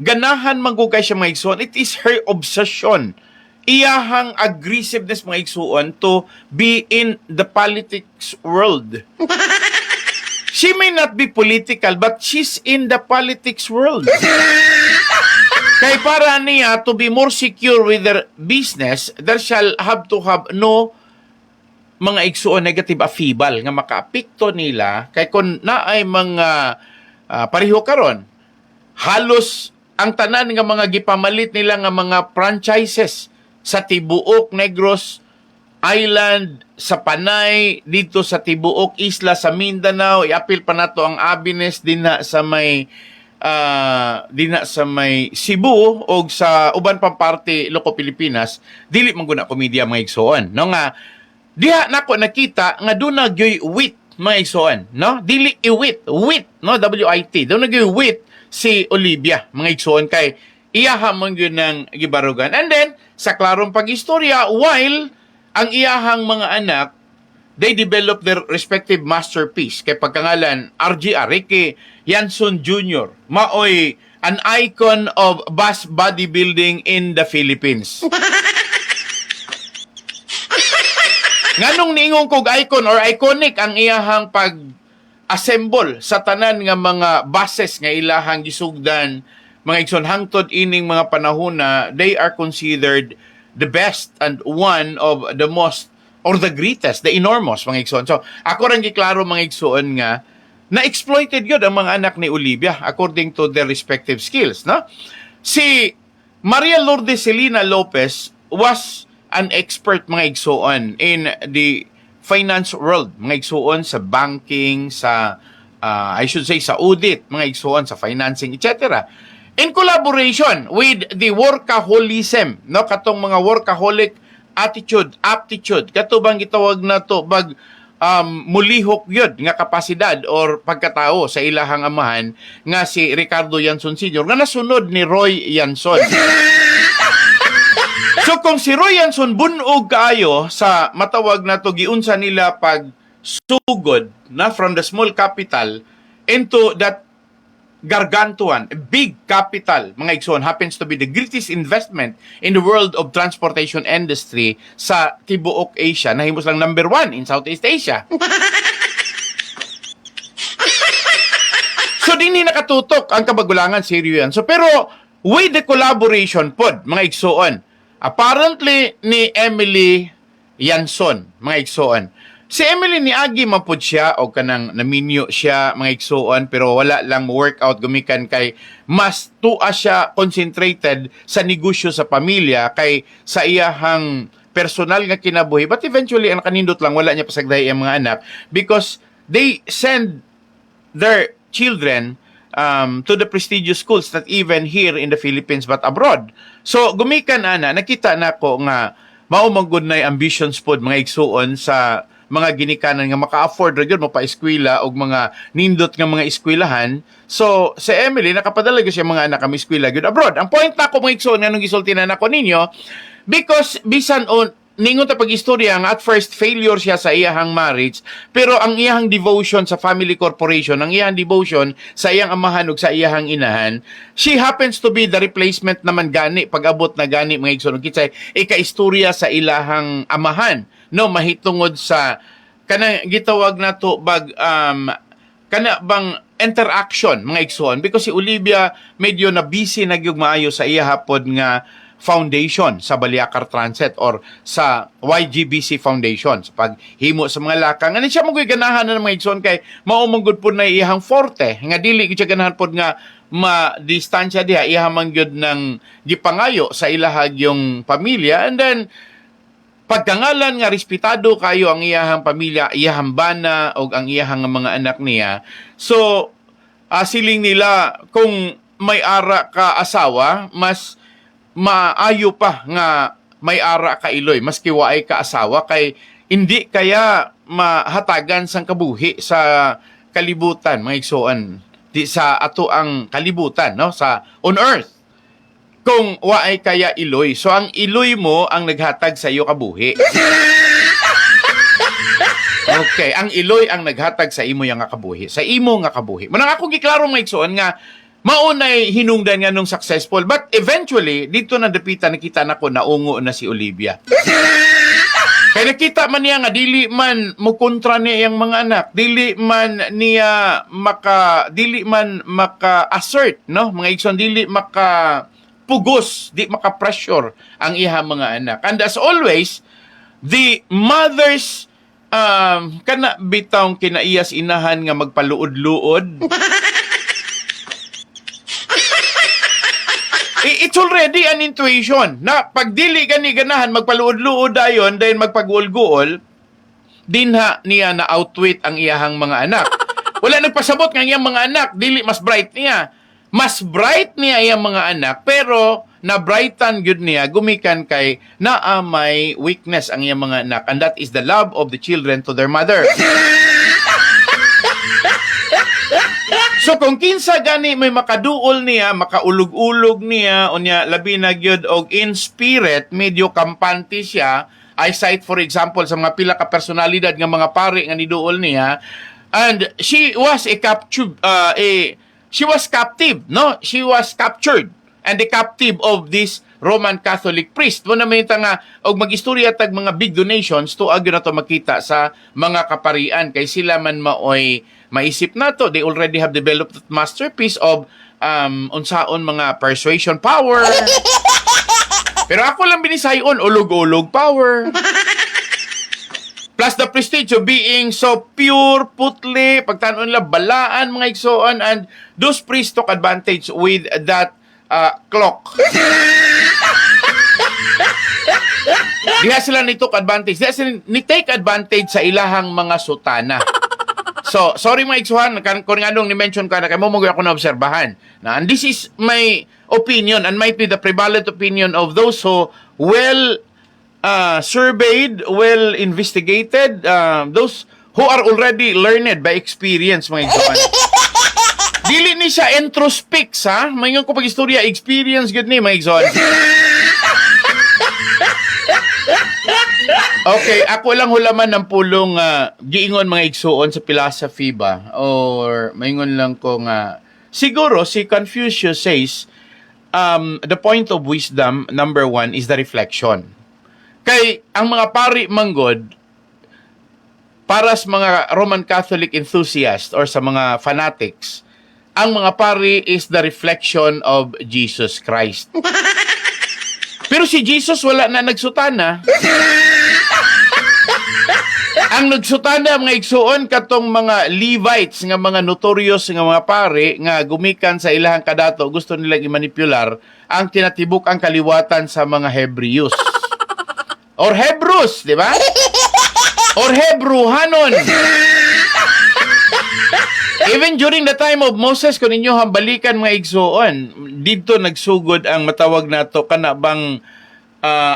ganahan manggugay siya mga igsoon. It is her obsession. Iyahang aggressiveness mga igsoon to be in the politics world. She may not be political, but she's in the politics world. Kaya para niya to be more secure with their business, there shall have to have no mga igsuon negative affibal nga makaapekto nila kay kung naay mga pareho karon halos ang tanan nga mga gipamalit nila nga mga franchises sa tibuok Negros Island, sa Panay, dito sa tibuok isla sa Mindanao, iapil pa nato ang Abines dinha sa may Cebu o sa uban pang parte Loco Pilipinas, dili man guna komedya mga igsoon. No nga diha nako nakita nga doon nagyoy wit mga igsoon, no? Dili iwit, wit, no? W-I-T. Doon nagyoy wit si Olivia mga igsoon kay iyaha man yun ng gibarugan. And then sa klarong pag-istorya, while ang iyahang mga anak they develop their respective masterpiece kay pagkangalan RGR Ricky Yanson Jr. maoy an icon of bus bodybuilding in the Philippines. Nganong niingon kog icon or iconic ang iyahang pag-assemble sa tanan nga mga buses nga ilahang gisugdan mga igsoon hangtod ining mga panahon na they are considered the best and one of the most or the greatest, the enormous mga igsoon. So ako rin giklaro mga igsoon nga na-exploited yun ang mga anak ni Olivia according to their respective skills. No? Si Maria Lourdes Celina Lopez was an expert mga igsoon in the finance world, mga igsoon sa banking, sa I should say sa audit, mga igsoon sa financing, etc. In collaboration with the workaholism, no, katong mga workaholic attitude, aptitude, katubang gitawag na to bag mulihok yun nga kapasidad or pagkatao sa ilahang amahan nga si Ricardo Yanson Sr. nga nasunod ni Roy Yanson. So kung si Roy Yanson bunog kaayo sa matawag na to giunsa nila pag sugod na from the small capital into that gargantuan, big capital, mga igsoon, happens to be the greatest investment in the world of transportation industry sa tibuok Asia, na himos lang number 1 in Southeast Asia. So, din nakatutok ang kabagulangan seryo yan. So, pero, with the collaboration pod, mga igsoon, apparently ni Emily Yanson, mga igsoon, si Emily ni Agi mapud siya o kanang naminyo siya mga igsuon pero wala lang workout gumikan kay mas tuwa siya concentrated sa negosyo sa pamilya kay sa iyahang personal nga kinabuhi. But eventually ang kanindot lang wala niya pasagday ang mga anak because they send their children to the prestigious schools not even here in the Philippines but abroad. So gumikan ana nakita nako nga mao manggod na ambitions pod mga igsuon sa mga ginikanan nga maka-afford ra gyud mapa-eskwela og mga nindot nga mga eskwelahan. So si Emily nakapadala gyud siya mga anak kami eskwela gyud abroad. Ang point nako mga igsoon nganong gisultinan nako ninyo because bisan on ningon ta pag-istorya nga at first failure siya sa iyahang marriage pero ang iyahang devotion sa family corporation, ang iyahang devotion sa iyang amahan ug sa iyahang inahan, she happens to be the replacement naman gani pag-abot na gani mga igsoon kitsa ika-istorya sa ilahang amahan no mahitungod sa kanang gitawag nato bag kana bang interaction mga igsoon because si Olivia medyo na busy nagyug maayo sa iya hapod nga foundation sa Baliacar Transit or sa YGBC Foundation sa paghimo sa mga lakang. Ano siya magoy ganahan na mga igsoon kay mao manggod pud na iyang forte nga dili gyud siya ganahan pud nga ma-distansya diha ihamang gyud ng gipangayo sa ilahag yung pamilya and then pagkangalan nga respetado kayo ang iyahang pamilya, iyahang bana o ang iyahang mga anak niya. So siling nila kung may ara ka asawa, mas maayo pa nga may ara ka iloy, maski waay ka asawa, kay hindi kaya mahatagan sang kabuhi sa kalibutan, mga igsoon, di sa ato ang kalibutan, no, sa on earth, kung waay kaya iloy. So ang iloy mo ang naghatag sa iyo kabuhi. Okay, ang iloy ang naghatag sa imo yang nga kabuhi, sa imo nga kabuhi. Manang ako giklaro, mga igsoon, nga maunay hinungdan nga nung successful, but eventually dito na dapitan nakita nako naungo na si Olivia. Kaya nakita man niya nga dili man mo kontra niya yang mga anak, dili man maka assert, no, mga igsoon, dili maka pugos, di maka pressure ang iha mga anak. And as always, the mothers kana bitawng kinaiyas inahan nga magpaluod-luod. It's already an intuition na pag dili gani ganahan magpaluod-luod dayon dayon magpagguol-guol, dinha niya na outwit ang iyahang mga anak. Wala nagpasabot nga iyang mga anak, dili mas bright niya. Mas bright niya iyang mga anak, pero na brightan gyud niya gumikan kay naa may weakness ang iyang mga anak, and that is the love of the children to their mother. So kung kinsa gani may makaduol niya, makaulog-ulog niya, unya labi na gyud og in spirit, medyo kampante siya. I cite for example sa mga pila ka personalidad nga mga pari nga niduol niya, and she was captive, no? She was captured and the captive of this Roman Catholic priest. Mo na may nga og magistorya tag mga big donations to agyo na to makita sa mga kaparian, kay sila man maoy maisip na to, they already have developed that masterpiece of unsaon mga persuasion power. Pero ako lang binisayon, ulog-ulog power. Plus the prestige of being so pure, putli, pagtanon nila, balaan, mga igsoon, and those priests took advantage with that clock. Diha sila ni took advantage. Diha sila ni take advantage sa ilahang mga sutana. So, sorry mga igsuhan, kung nga nung ni-mention ka na, kaya mo ako na-obserbahan. Na, and this is my opinion, and might be the prevalent opinion of those who surveyed, well investigated, those who are already learned by experience, mga igsuhan. Dili ni siya introspect, ha? Mayon ko pag-istorya, experience good ni, mga igsuhan. Okay, ako lang hulaman ng pulong giingon mga igsuon sa philosophy ba, or maingon lang ko nga siguro si Confucius says the point of wisdom number 1 is the reflection. Kay ang mga pari manggod para sa mga Roman Catholic enthusiasts or sa mga fanatics, ang mga pari is the reflection of Jesus Christ. Pero si Jesus wala na nagsutana. Ang nagsutana mga igsuon katong mga Levites nga mga notorious nga mga pare nga gumikan sa ilahang kadato, gusto nilang i-manipular ang tinatibuk ang kaliwatan sa mga Hebrews. Or Hebrews, di ba? Or Hebruhanon. Even during the time of Moses, kung ninyo hambalikan mga igsuon, dito nagsugod ang matawag nato kana bang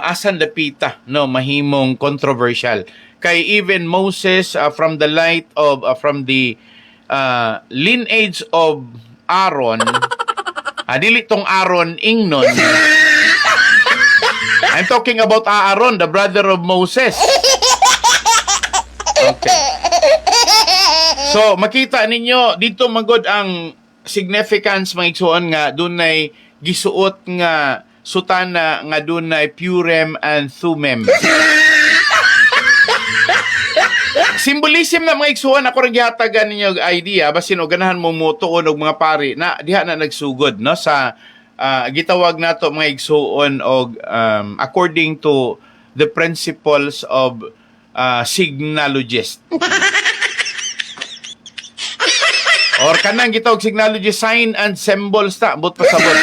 asan dapita, no, mahimong controversial. Kay even Moses from the lineage of Aaron, dili tong Aaron ingnon. I'm talking about Aaron, the brother of Moses. Okay. So, makita ninyo, dito magod ang significance, mga igsuon, nga dunay gisuot nga sutana nga dunay Purim and Thummim. Symbolism na mga igsuon, ako rin gihatagan ninyo idea, basin o ganahan mo mutuon og mga pari na diha na nagsugod, no, sa gitawag nato mga igsuon og according to the principles of signologist. Or kanang gitawag signology, sign and symbols ta, but pasabot.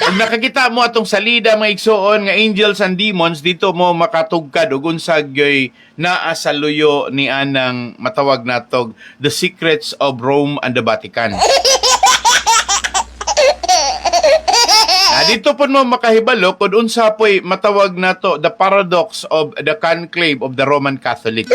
Pag nakakita mo atong salida mga igsoon nga angels and demons, dito mo makatugkad ug unsag gyoy naa sa luyo ni anang matawag natog The Secrets of Rome and the Vatican. Dito po mo makahibalo kung unsa po'y matawag nato the paradox of the conclave of the Roman Catholics.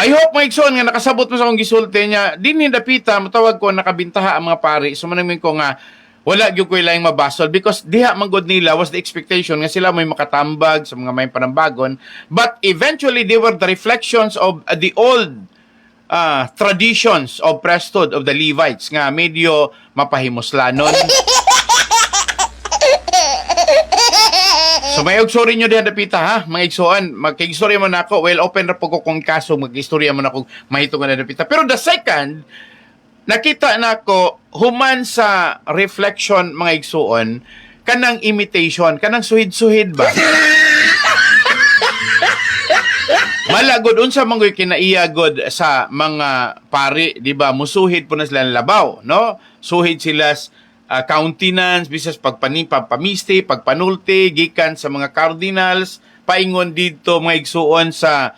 I hope mga igsoon nga nakasabot mo sa akong gisulti niya, din hindapita, matawag ko nakabintaha ang mga pari. So manamin ko nga, wala gyud ko ilang mabasol because diha manggod nila was the expectation nga sila may makatambag sa mga may panambagon. But eventually, they were the reflections of the old traditions of priesthood of the Levites nga medyo mapahimuslanon. So may sorry nyo diyan dapita ha, mga igsoon, magkaigstorya mo na ako, well open na po ko kung kaso, magkaigstorya mo na ako mahitungan na dapita. Pero the second, nakita na ako, human sa reflection mga igsoon, kanang imitation, kanang suhid-suhid ba? Malagod unsa manggoy kinaiyagod sa mga pari, di ba? Musuhid po na sila labaw, no? Suhid sila countenance, bisas pagpamiste, pagpanulti, gikan sa mga cardinals, paingon dito mga igsuon sa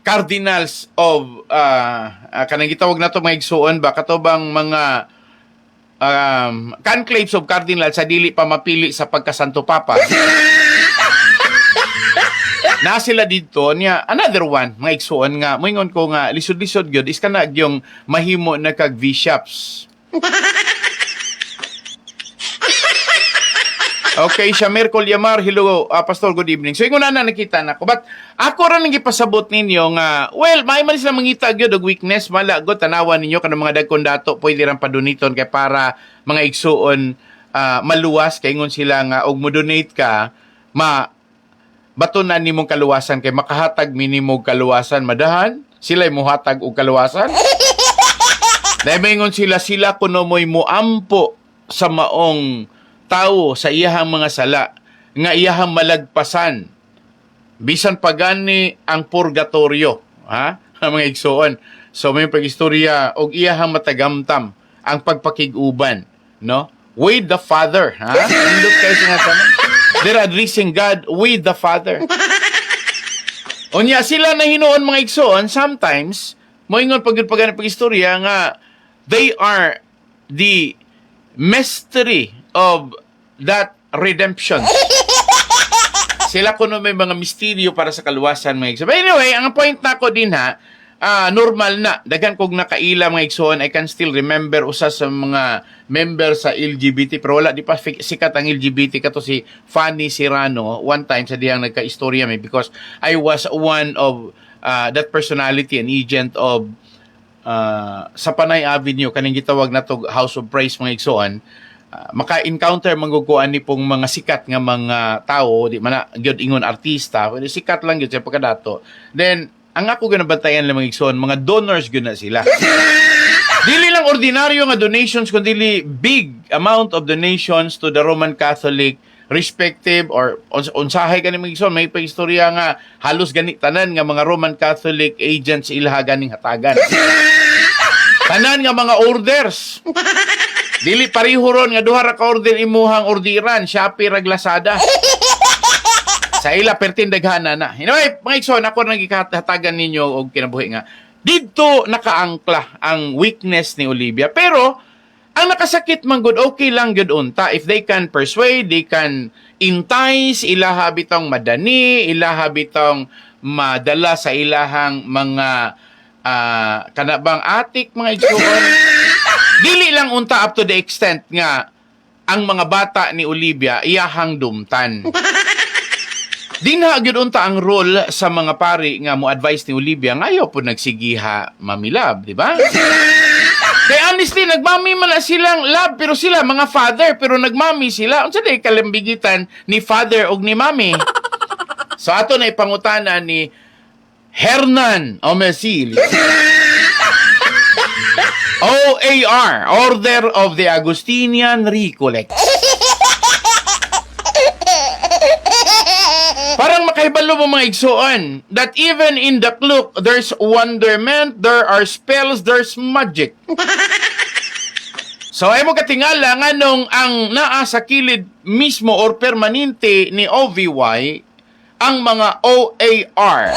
cardinals of kanang gitawag nato mga igsuon ba katubang mga conclaves of cardinals sa dili pa mapili sa pagkasanto papa. Na sila dito niya another one mga igsuon nga moingon ko nga lisod-lisod gyud is kana gyung mahimo na kag bishops. Okay, Shamer Colyamar, hello, Pastor, good evening. So, yung una na nakita na ko. But, ako rin nang ipasabot ninyo nga, well, may man sila mangita gyud og weakness, malagot, tanawan ninyo, kanang mga dagkon dato, pwede rin paduniton, kay para mga igsuon maluwas, kay ngon sila nga, og mo-donate ka, batunan nimong kaluwasan, kay makahatag minimog kaluwasan, madahan, sila'y muhatag og kaluwasan. Dahil may ngon sila kuno mo'y muampo sa maong tao sa iyahang mga sala nga iyahang malagpasan bisan pagani ang purgatorio ha mga igsoon. So may pagistorya og iyahang matagamtam ang pagpakig-uban no with the Father ha indot kayo nga sana they're addressing God with the Father. Unya sila na hinuon mga igsoon sometimes moingon pagani pagistorya nga they are the mystery of that redemption. Sila kuno may mga misteryo para sa kaluwasan mga igsoon. But anyway, ang point na ko din ha, normal na. Dagan kog nakaila mga igsoon, I can still remember usa sa mga member sa LGBT, pero wala di pa sikat ang LGBT kato si Fanny Serrano. One time sa diyang nagka-istorya may because I was one of that personality, an agent of sa Panay Avenue, kaning gitawag na to House of Praise mga igsoon. Maka-encounter mangguguan ni pong mga sikat nga mga tao, di man gyud ingon artista, pero sikat lang gyud sa pagkadato. Then ang ako ganabantayan lang mga igsoon, mga donors gyud na sila. Dili lang ordinaryo nga donations kundi big amount of donations to the Roman Catholic respective or unsahay gani mga igsoon, may paistorya nga halos gani tanan nga mga Roman Catholic agents ilaha ganing hatagan. Tanan nga mga orders. Dili parihuron nga duha ra ka order imuhang ordiran, Shopee rag Lazada. Sa ila pertin daghana na. Anyway, mga igsoon, ako nang gikahatagan ninyo og kinabuhi nga. Dito nakaangkla ang weakness ni Olivia. Pero ang nakasakit man good, okay lang gud unta if they can persuade, they can entice, ilaha bitong madani, ilaha bitong madala sa ilahang mga kanabang atik mga igsoon. Dili lang unta up to the extent nga ang mga bata ni Olivia iyahang dumtan. Dinha gyud unta ang role sa mga pari nga mo advise ni Olivia ngayo po nagsigiha mamilab, di ba? Kaya honestly nagmami man na silang love pero sila mga father pero nagmami sila. Unsa day kalambigitan ni father og ni mommy? So ato na ipangutana ni Hernan Omesil. OAR, Order of the Augustinian Recollects. Parang makahibalo mo mga igsoon that even in the cloak, there's wonderment, there are spells, there's magic. So ay mo katingala nganong ang naa sa kilid mismo or permanente ni OVY ang mga OAR.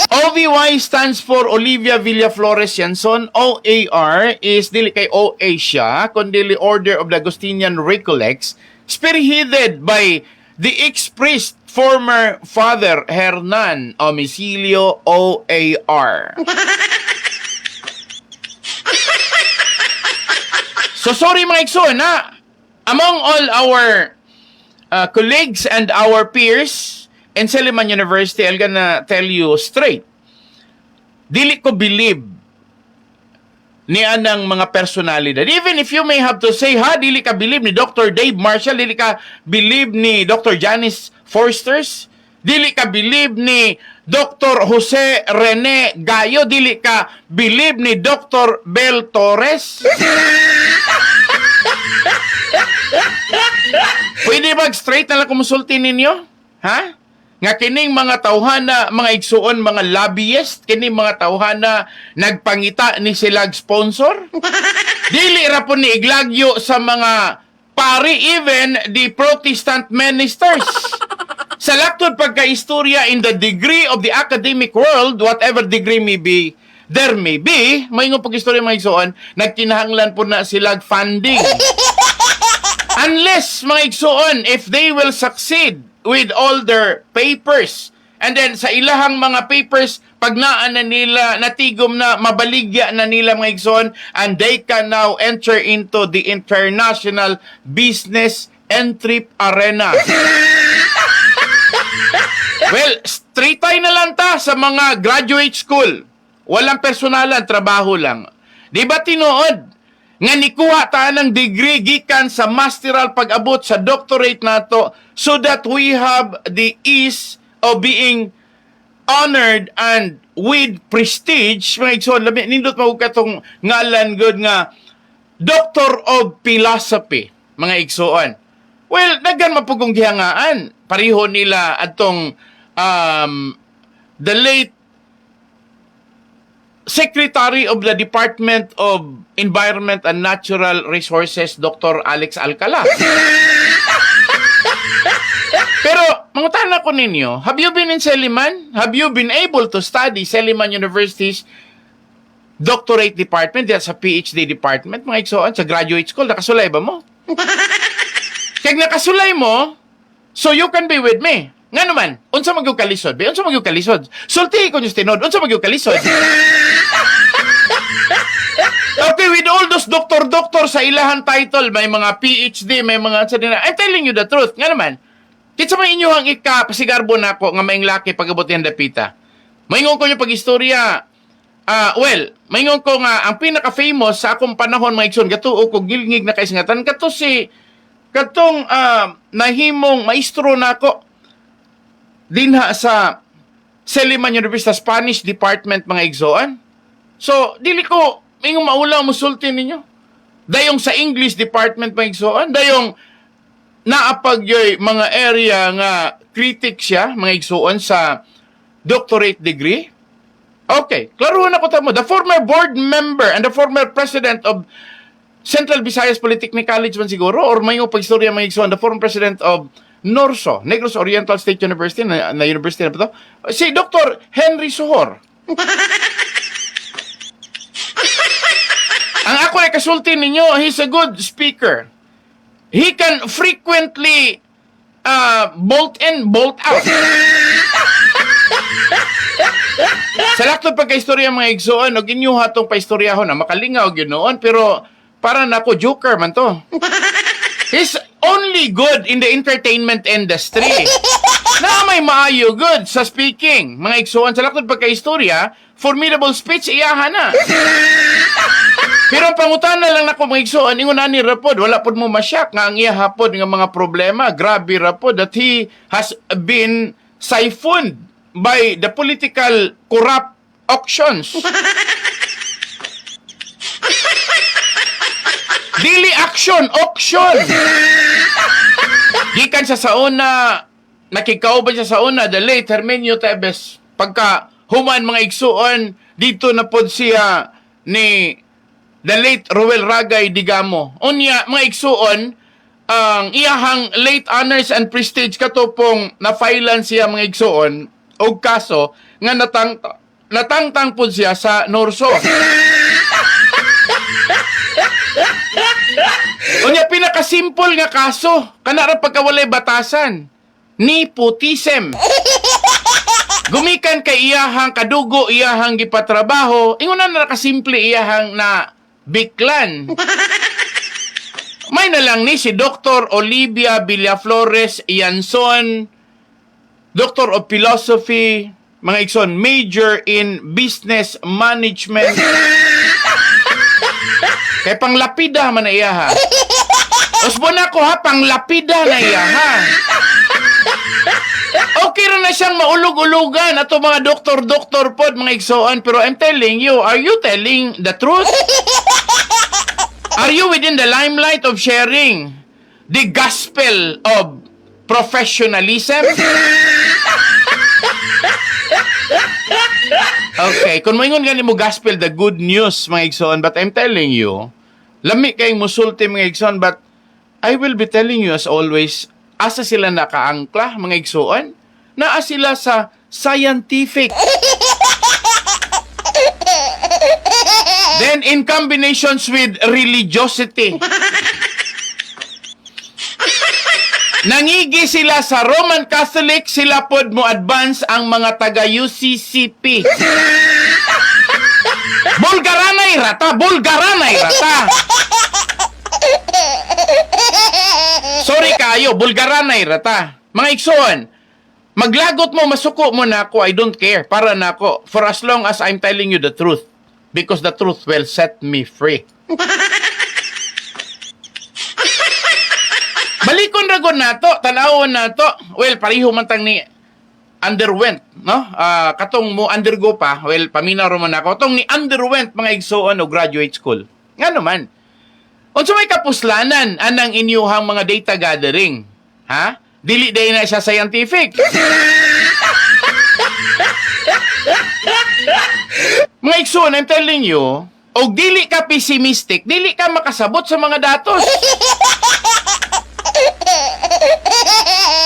OVY stands for Olivia Villaflores Yanson. OAR is dili kay OA siya, kundi Order of the Agustinian Recollects, spearheaded by the ex-priest, former Father Hernan Omicilio OAR. So sorry mga igsoon ha, among all our colleagues and our peers in Silliman University, I'm gonna tell you straight, dili ko believe ni anang mga personalidad. Even if you may have to say, dili ka believe ni Dr. Dave Marshall, dili ka believe ni Dr. Janice Forsters, dili ka believe ni Dr. Jose Rene Gayo, dili ka believe ni Dr. Bel Torres. Pwede ba straight na lang kumusulti ninyo? Ha? Nga kining mga tawhana, mga igsuon, mga lobbyist, kining mga tawhana nagpangita ni silag sponsor? Dili ra po ni iglagyo sa mga pari, even the Protestant ministers. Sa laktod pagka-istorya in the degree of the academic world, whatever degree may be, there may be, may nga pag-istorya mga igsuon, nagkinahanglan po na silag funding. Unless, mga igsuon, if they will succeed with all their papers, and then sa ilahang mga papers, pag naan na nila, natigom na, mabaligya na nila mga igsoon, and they can now enter into the international business entry arena. Well, straight tayo na lang ta sa mga graduate school. Walang personalan, trabaho lang. Di ba tinuod? Nga nikuha ta ng degree gikan sa masteral pag-abot sa doctorate nato so that we have the ease of being honored and with prestige. Mga igsoon, nindot mo katong ngalan good nga Doctor of Philosophy, mga igsoon. Well, naggan mapugong gihangaan. Pareho nila atong the late Secretary of the Department of Environment and Natural Resources, Dr. Alex Alcala. Pero, mangutana ko ninyo, have you been in Silliman? Have you been able to study Silliman University's doctorate department, sa PhD department, mga igsoon, sa graduate school? Nakasulay ba mo? Kaya nakasulay mo, so you can be with me. Nga naman, unsa magyug kalisod? Unsa magyug kalisod? Sulti ko yung tinod, unsa magyug kalisod? Okay, with all those doktor sa ilahan title, may mga PhD, may mga I'm telling you the truth. Nga naman, kitsa may inyong ikapasigarbo na ako nga maing laki pag-abot yung dapita. Maingon ko yung pag-istorya. Maingon ko nga, ang pinaka-famous sa akong panahon, mga igsoon, gatuo ko, gilngig na kaisingatan, katong nahimong maestro na ako, dinha sa Silliman University Spanish Department, mga igsoon. So, dili ko, ingong maulaw musulti ninyo. Dayong sa English Department, mga igsoon. Dayong naapagyoy mga area nga critic siya, mga igsoon, sa doctorate degree. Okay, klaruhan ako tamo. The former board member and the former president of Central Visayas Polytechnic College man siguro, or may pag-istorya, mga igsoon, the former president of Norso, Negros Oriental State University, na university na po to, si Dr. Henry Sohor. Ang ako ay kasulti ninyo, he's a good speaker. He can frequently bolt in, bolt out. Sa laktod pagka-istorya, mga igsoon, og inyo hatong pa-istoryahon na makalingaw ginoon, pero para na ako joker man to. He's only good in the entertainment industry. Na may maayo good sa speaking. Mga igsoon, sa laktod pagka-istorya, formidable speech, iyahan na. Pero pangutan na lang nako, mga igsoon, ingon ani rapod, wala pod mo masyak nga ang iya hapod nga mga problema, grabe rapod that he has been siphoned by the political corrupt auctions. Dili action, auction. Gikan sa sauna, nakikauban siya sa una, the late Hermenio Tebes. Pagka human, mga igsuon, dito na pod siya ni the late Roel Ragay Digamo. Unya, mga igsuon, ang iyahang late honors and prestige katupong na-filean siya mga igsuon og kaso nga natangtang po siya sa Norso. Unya, pinakasimple nga kaso, kanara pagkawalay batasan, nepotism. Gumikan kay iyahang kadugo, iyahang gipatrabaho, ingunan na nakasimple iyahang na biklan. May na lang ni si Dr. Olivia Villaflores Yanson, Doctor of Philosophy, mga igsoon, major in business management. Kay panglapida man na iya ha. Usbo na ko ha, panglapida na iya ha. Okay rin na siyang maulog-ulugan ato mga doktor-doktor pod mga igsoon, pero I'm telling you, are you telling the truth? Are you within the limelight of sharing the gospel of professionalism? Okay, kung moingon gani mo gospel, the good news, mga igsoon, but I'm telling you, lami kayong musulti, mga igsoon, but I will be telling you as always, asa sila nakaangkla, mga igsoon, naa sila sa scientific. Then, in combinations with religiosity. Nangigi sila sa Roman Catholic, sila pod mo advance ang mga taga-UCCP. Bulgaranay rata! Bulgaranay rata! Sorry kayo, Bulgaranay rata. Mga igsoon, maglagot mo, masuko mo na ako, I don't care. Para na ako, for as long as I'm telling you the truth. Because the truth will set me free. Balikon ragon nato, tanawon nato. Well, pareho man tang ni underwent, no? Katong mo undergo pa, well, paminaw man ako. Tong ni underwent mga igsoon o graduate school. Nga naman. Unsa may kapuslanan anang inyuhang mga data gathering? Ha? Dili day na siya scientific. Mga igsoon, I'm telling you, og dili ka pessimistic, dili ka makasabot sa mga datos.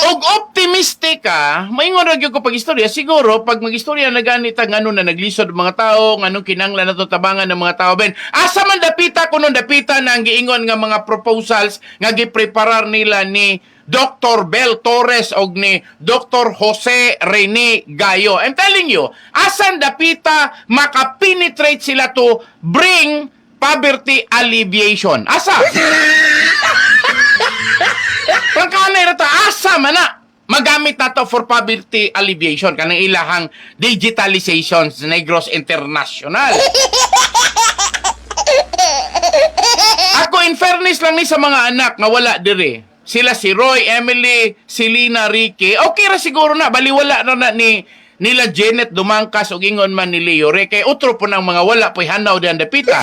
Og optimistic ka, maingon ra gyud ko pag istorya, siguro pag mag-istorya na ganit ang ano na naglisod mga tao, nganong kinanglan nato tabangan ng mga tao ben. Asa man dapita kuno dapita nang giingon nga mga proposals nga gipreparar nila ni Dr. Bel Torres og ni Dr. Jose Rene Gayo. I'm telling you, asan dapita makapenetrate sila to bring poverty alleviation. Asa? Pagkanay rata, asa man na magamit na to for poverty alleviation kanang ilahang digitalization sa Negros International. Ako, in fairness lang ni sa mga anak nga wala diri. Sila si Roy, Emily, si Lina, Ricky. Okay ra siguro na. Baliwala na nila Janet Dumangkas o gingon man ni Leo Rey. Utro po ng mga wala po'y hanaw diyan dapita.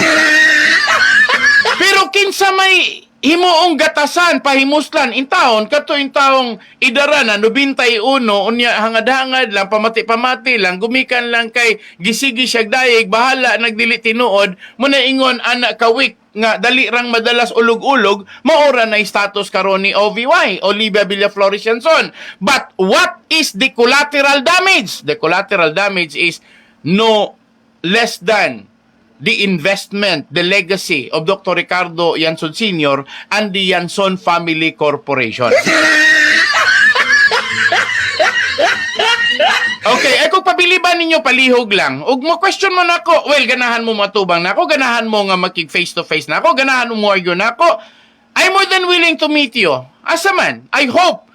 Pero kinsa may himuong gatasan, pahimuslan, in taon, kato in taong idara na, 91, unya hangad-hangad lang, pamati-pamati lang, gumikan lang kay gisigi siyag dayeg, bahala, nagdili tinuod, muna ingon, anak kawik, nga dali rang madalas ulog-ulog, maora na status karon ni OVY, Olivia Villaflores Yanson. But what is the collateral damage? The collateral damage is no less than the investment, the legacy of Dr. Ricardo Yanson Sr. and the Yanson Family Corporation. Okay, kung pabiliban ninyo palihog lang, ug mo question mo nako, well, ganahan mo matubang nako, ganahan mo nga makig face to face nako, ganahan mo argue nako. I'm more than willing to meet you. Asa man, I hope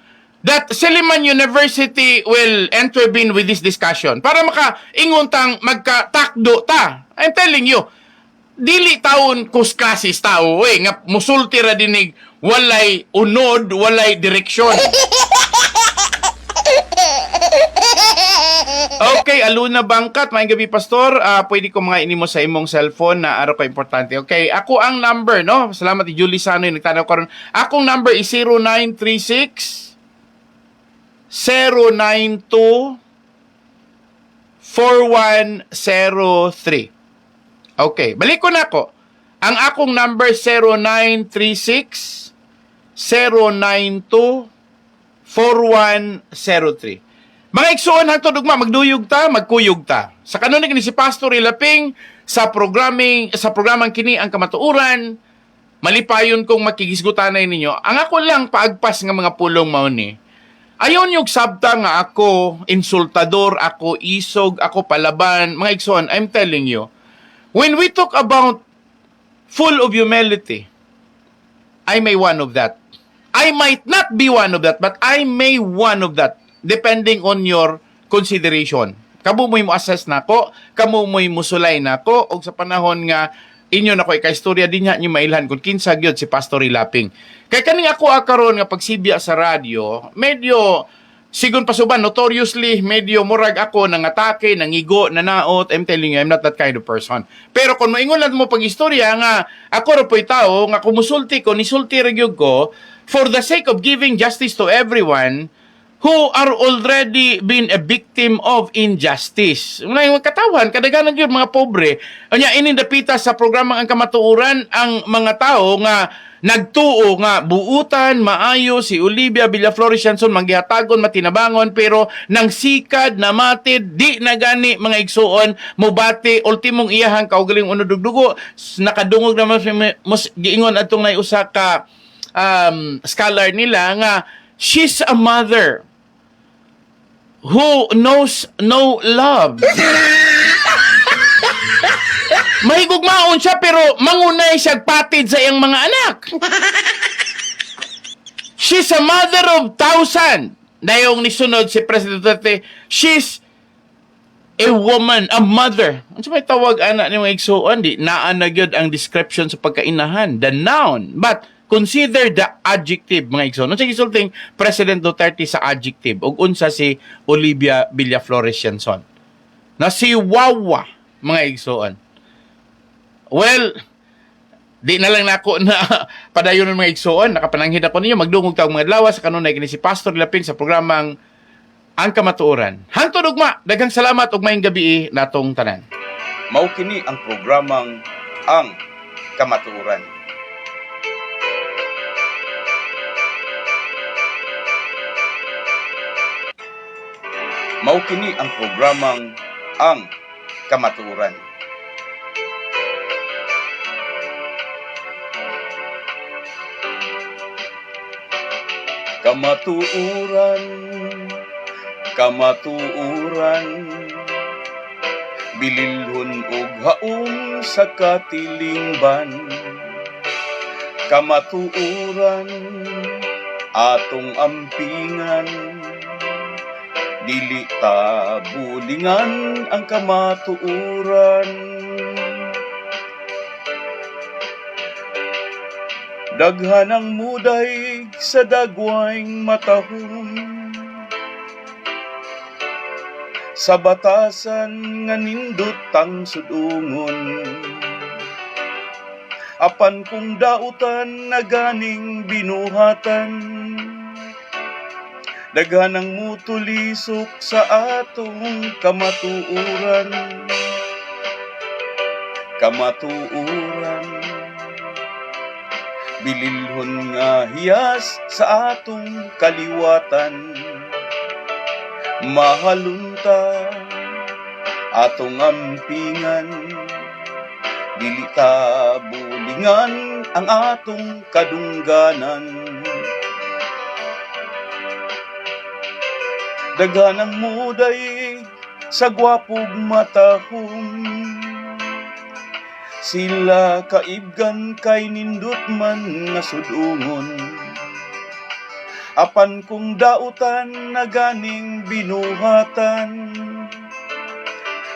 that Silliman University will intervene with this discussion para makaingon tang magkatakdo ta. I'm telling you, dili taon kusklasis tao, nga musulti ra dinig walay unod, walay direksyon. Okay, Aluna Bangkat, maayong gabi Pastor. Pwede ko mga inimo sa imong cellphone na araw ka importante. Okay, ako ang number, no? Salamat ni Julie Sanoy, nagtanaw karon. Akong number is 0936 092 4103. Okay, balik ko na ako. Ang akong number 0936 092 4103. Mga igsoon hangtod ugma magduyog ta, magkuyog ta. Sa kanunig ni si Pastor Ilaping sa programang kini ang kamatuuran, malipayon kong makigisgutanay ninyo. Ang ako lang paagpas nga mga pulong mao ni. Ayon yung sabta nga ako insultador, ako isog, ako palaban. Mga igsoon, I'm telling you, when we talk about full of humility, I may one of that. I might not be one of that, but I may one of that, depending on your consideration. Kamu mo'y mo assess na ko, kamu mo'y musulay na ko, o sa panahon nga, inyo na ko ikaistorya din niya nyo mailhan kung kinsa gyud si Pastor Ilaping. Kaya kaning ako akaron nga pagsibya sa radyo, medyo sigon pasuban, notoriously, medyo murag ako nang atake, nangigo, nanaot. I'm telling you, I'm not that kind of person. Pero kung moingon lang mo pag-istorya nga, ako rin po'y tao, nga kumusulti ko, nisulti ragyog ko, for the sake of giving justice to everyone who are already been a victim of injustice. Mga katawan, kadaganan yun, mga pobre. Anya, inindapita sa programang ang kamatuuran, ang mga tao nga nagtuo nga buutan, maayo, si Olivia Villaflores Shanson, manggihatagon, matinabangon, pero nang sikad, namatid, di na gani mga igsuon, mubati, ultimong iyahang kaugaling unodugdugo, nakadungog naman, giingon atong naiusa ka scholar nila nga, she's a mother who knows no love. Mahigugmaon siya pero mangunay siya patid sa iyang mga anak. She's a mother of 1,000. Dayong nisunod si President Duterte, she's a woman, a mother. Ano may tawag anak ni mga igsuon? Di naan na gyud ang description sa pagkainahan, the noun. But consider the adjective, mga igsoon. Ano sa gisulting President Duterte sa adjective? Ug unsa si Olivia Villaflores Shanson? Na si Wawa, mga igsoon. Well, di na lang nako na padayon ng mga igsoon. Nakapananghid ako ninyo. Magdungog taong mga adlaw sa kanunay kini si Pastor Ilaping sa programang Ang Kamatuoran. Hangtod ugma, daghang salamat ug maayong gabi natong tanan. Mao kini ang programang Ang Kamatuoran. Mao kini ang programang Ang Kamatuoran. Kamatuoran, kamatuoran, bililhon og haong sa katilingban. Kamatuoran, atong ampingan, dili ta bulingan ang kamatuoran. Daghan ang muday sa dagwayng matahong, sa batasan nga nindot ang sudungon. Apan kung dautan na ganing binuhatan, daghan ang mutulisok sa atong kamatuoran. Kamatuoran, bililhon nga hiyas sa atong kaliwatan. Mahalunta atong ampingan, dili ta bulingan ang atong kadungganan. Daghan ang muday sa gwapog matahong, sila kaibgan kay nindot man nga sudungon. Apan kung dautan na ganing binuhatan,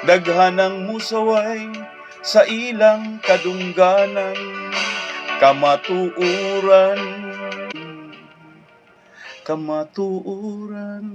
daghan ang musaway sa ilang kadungganan. Kamatuoran, kamatuoran.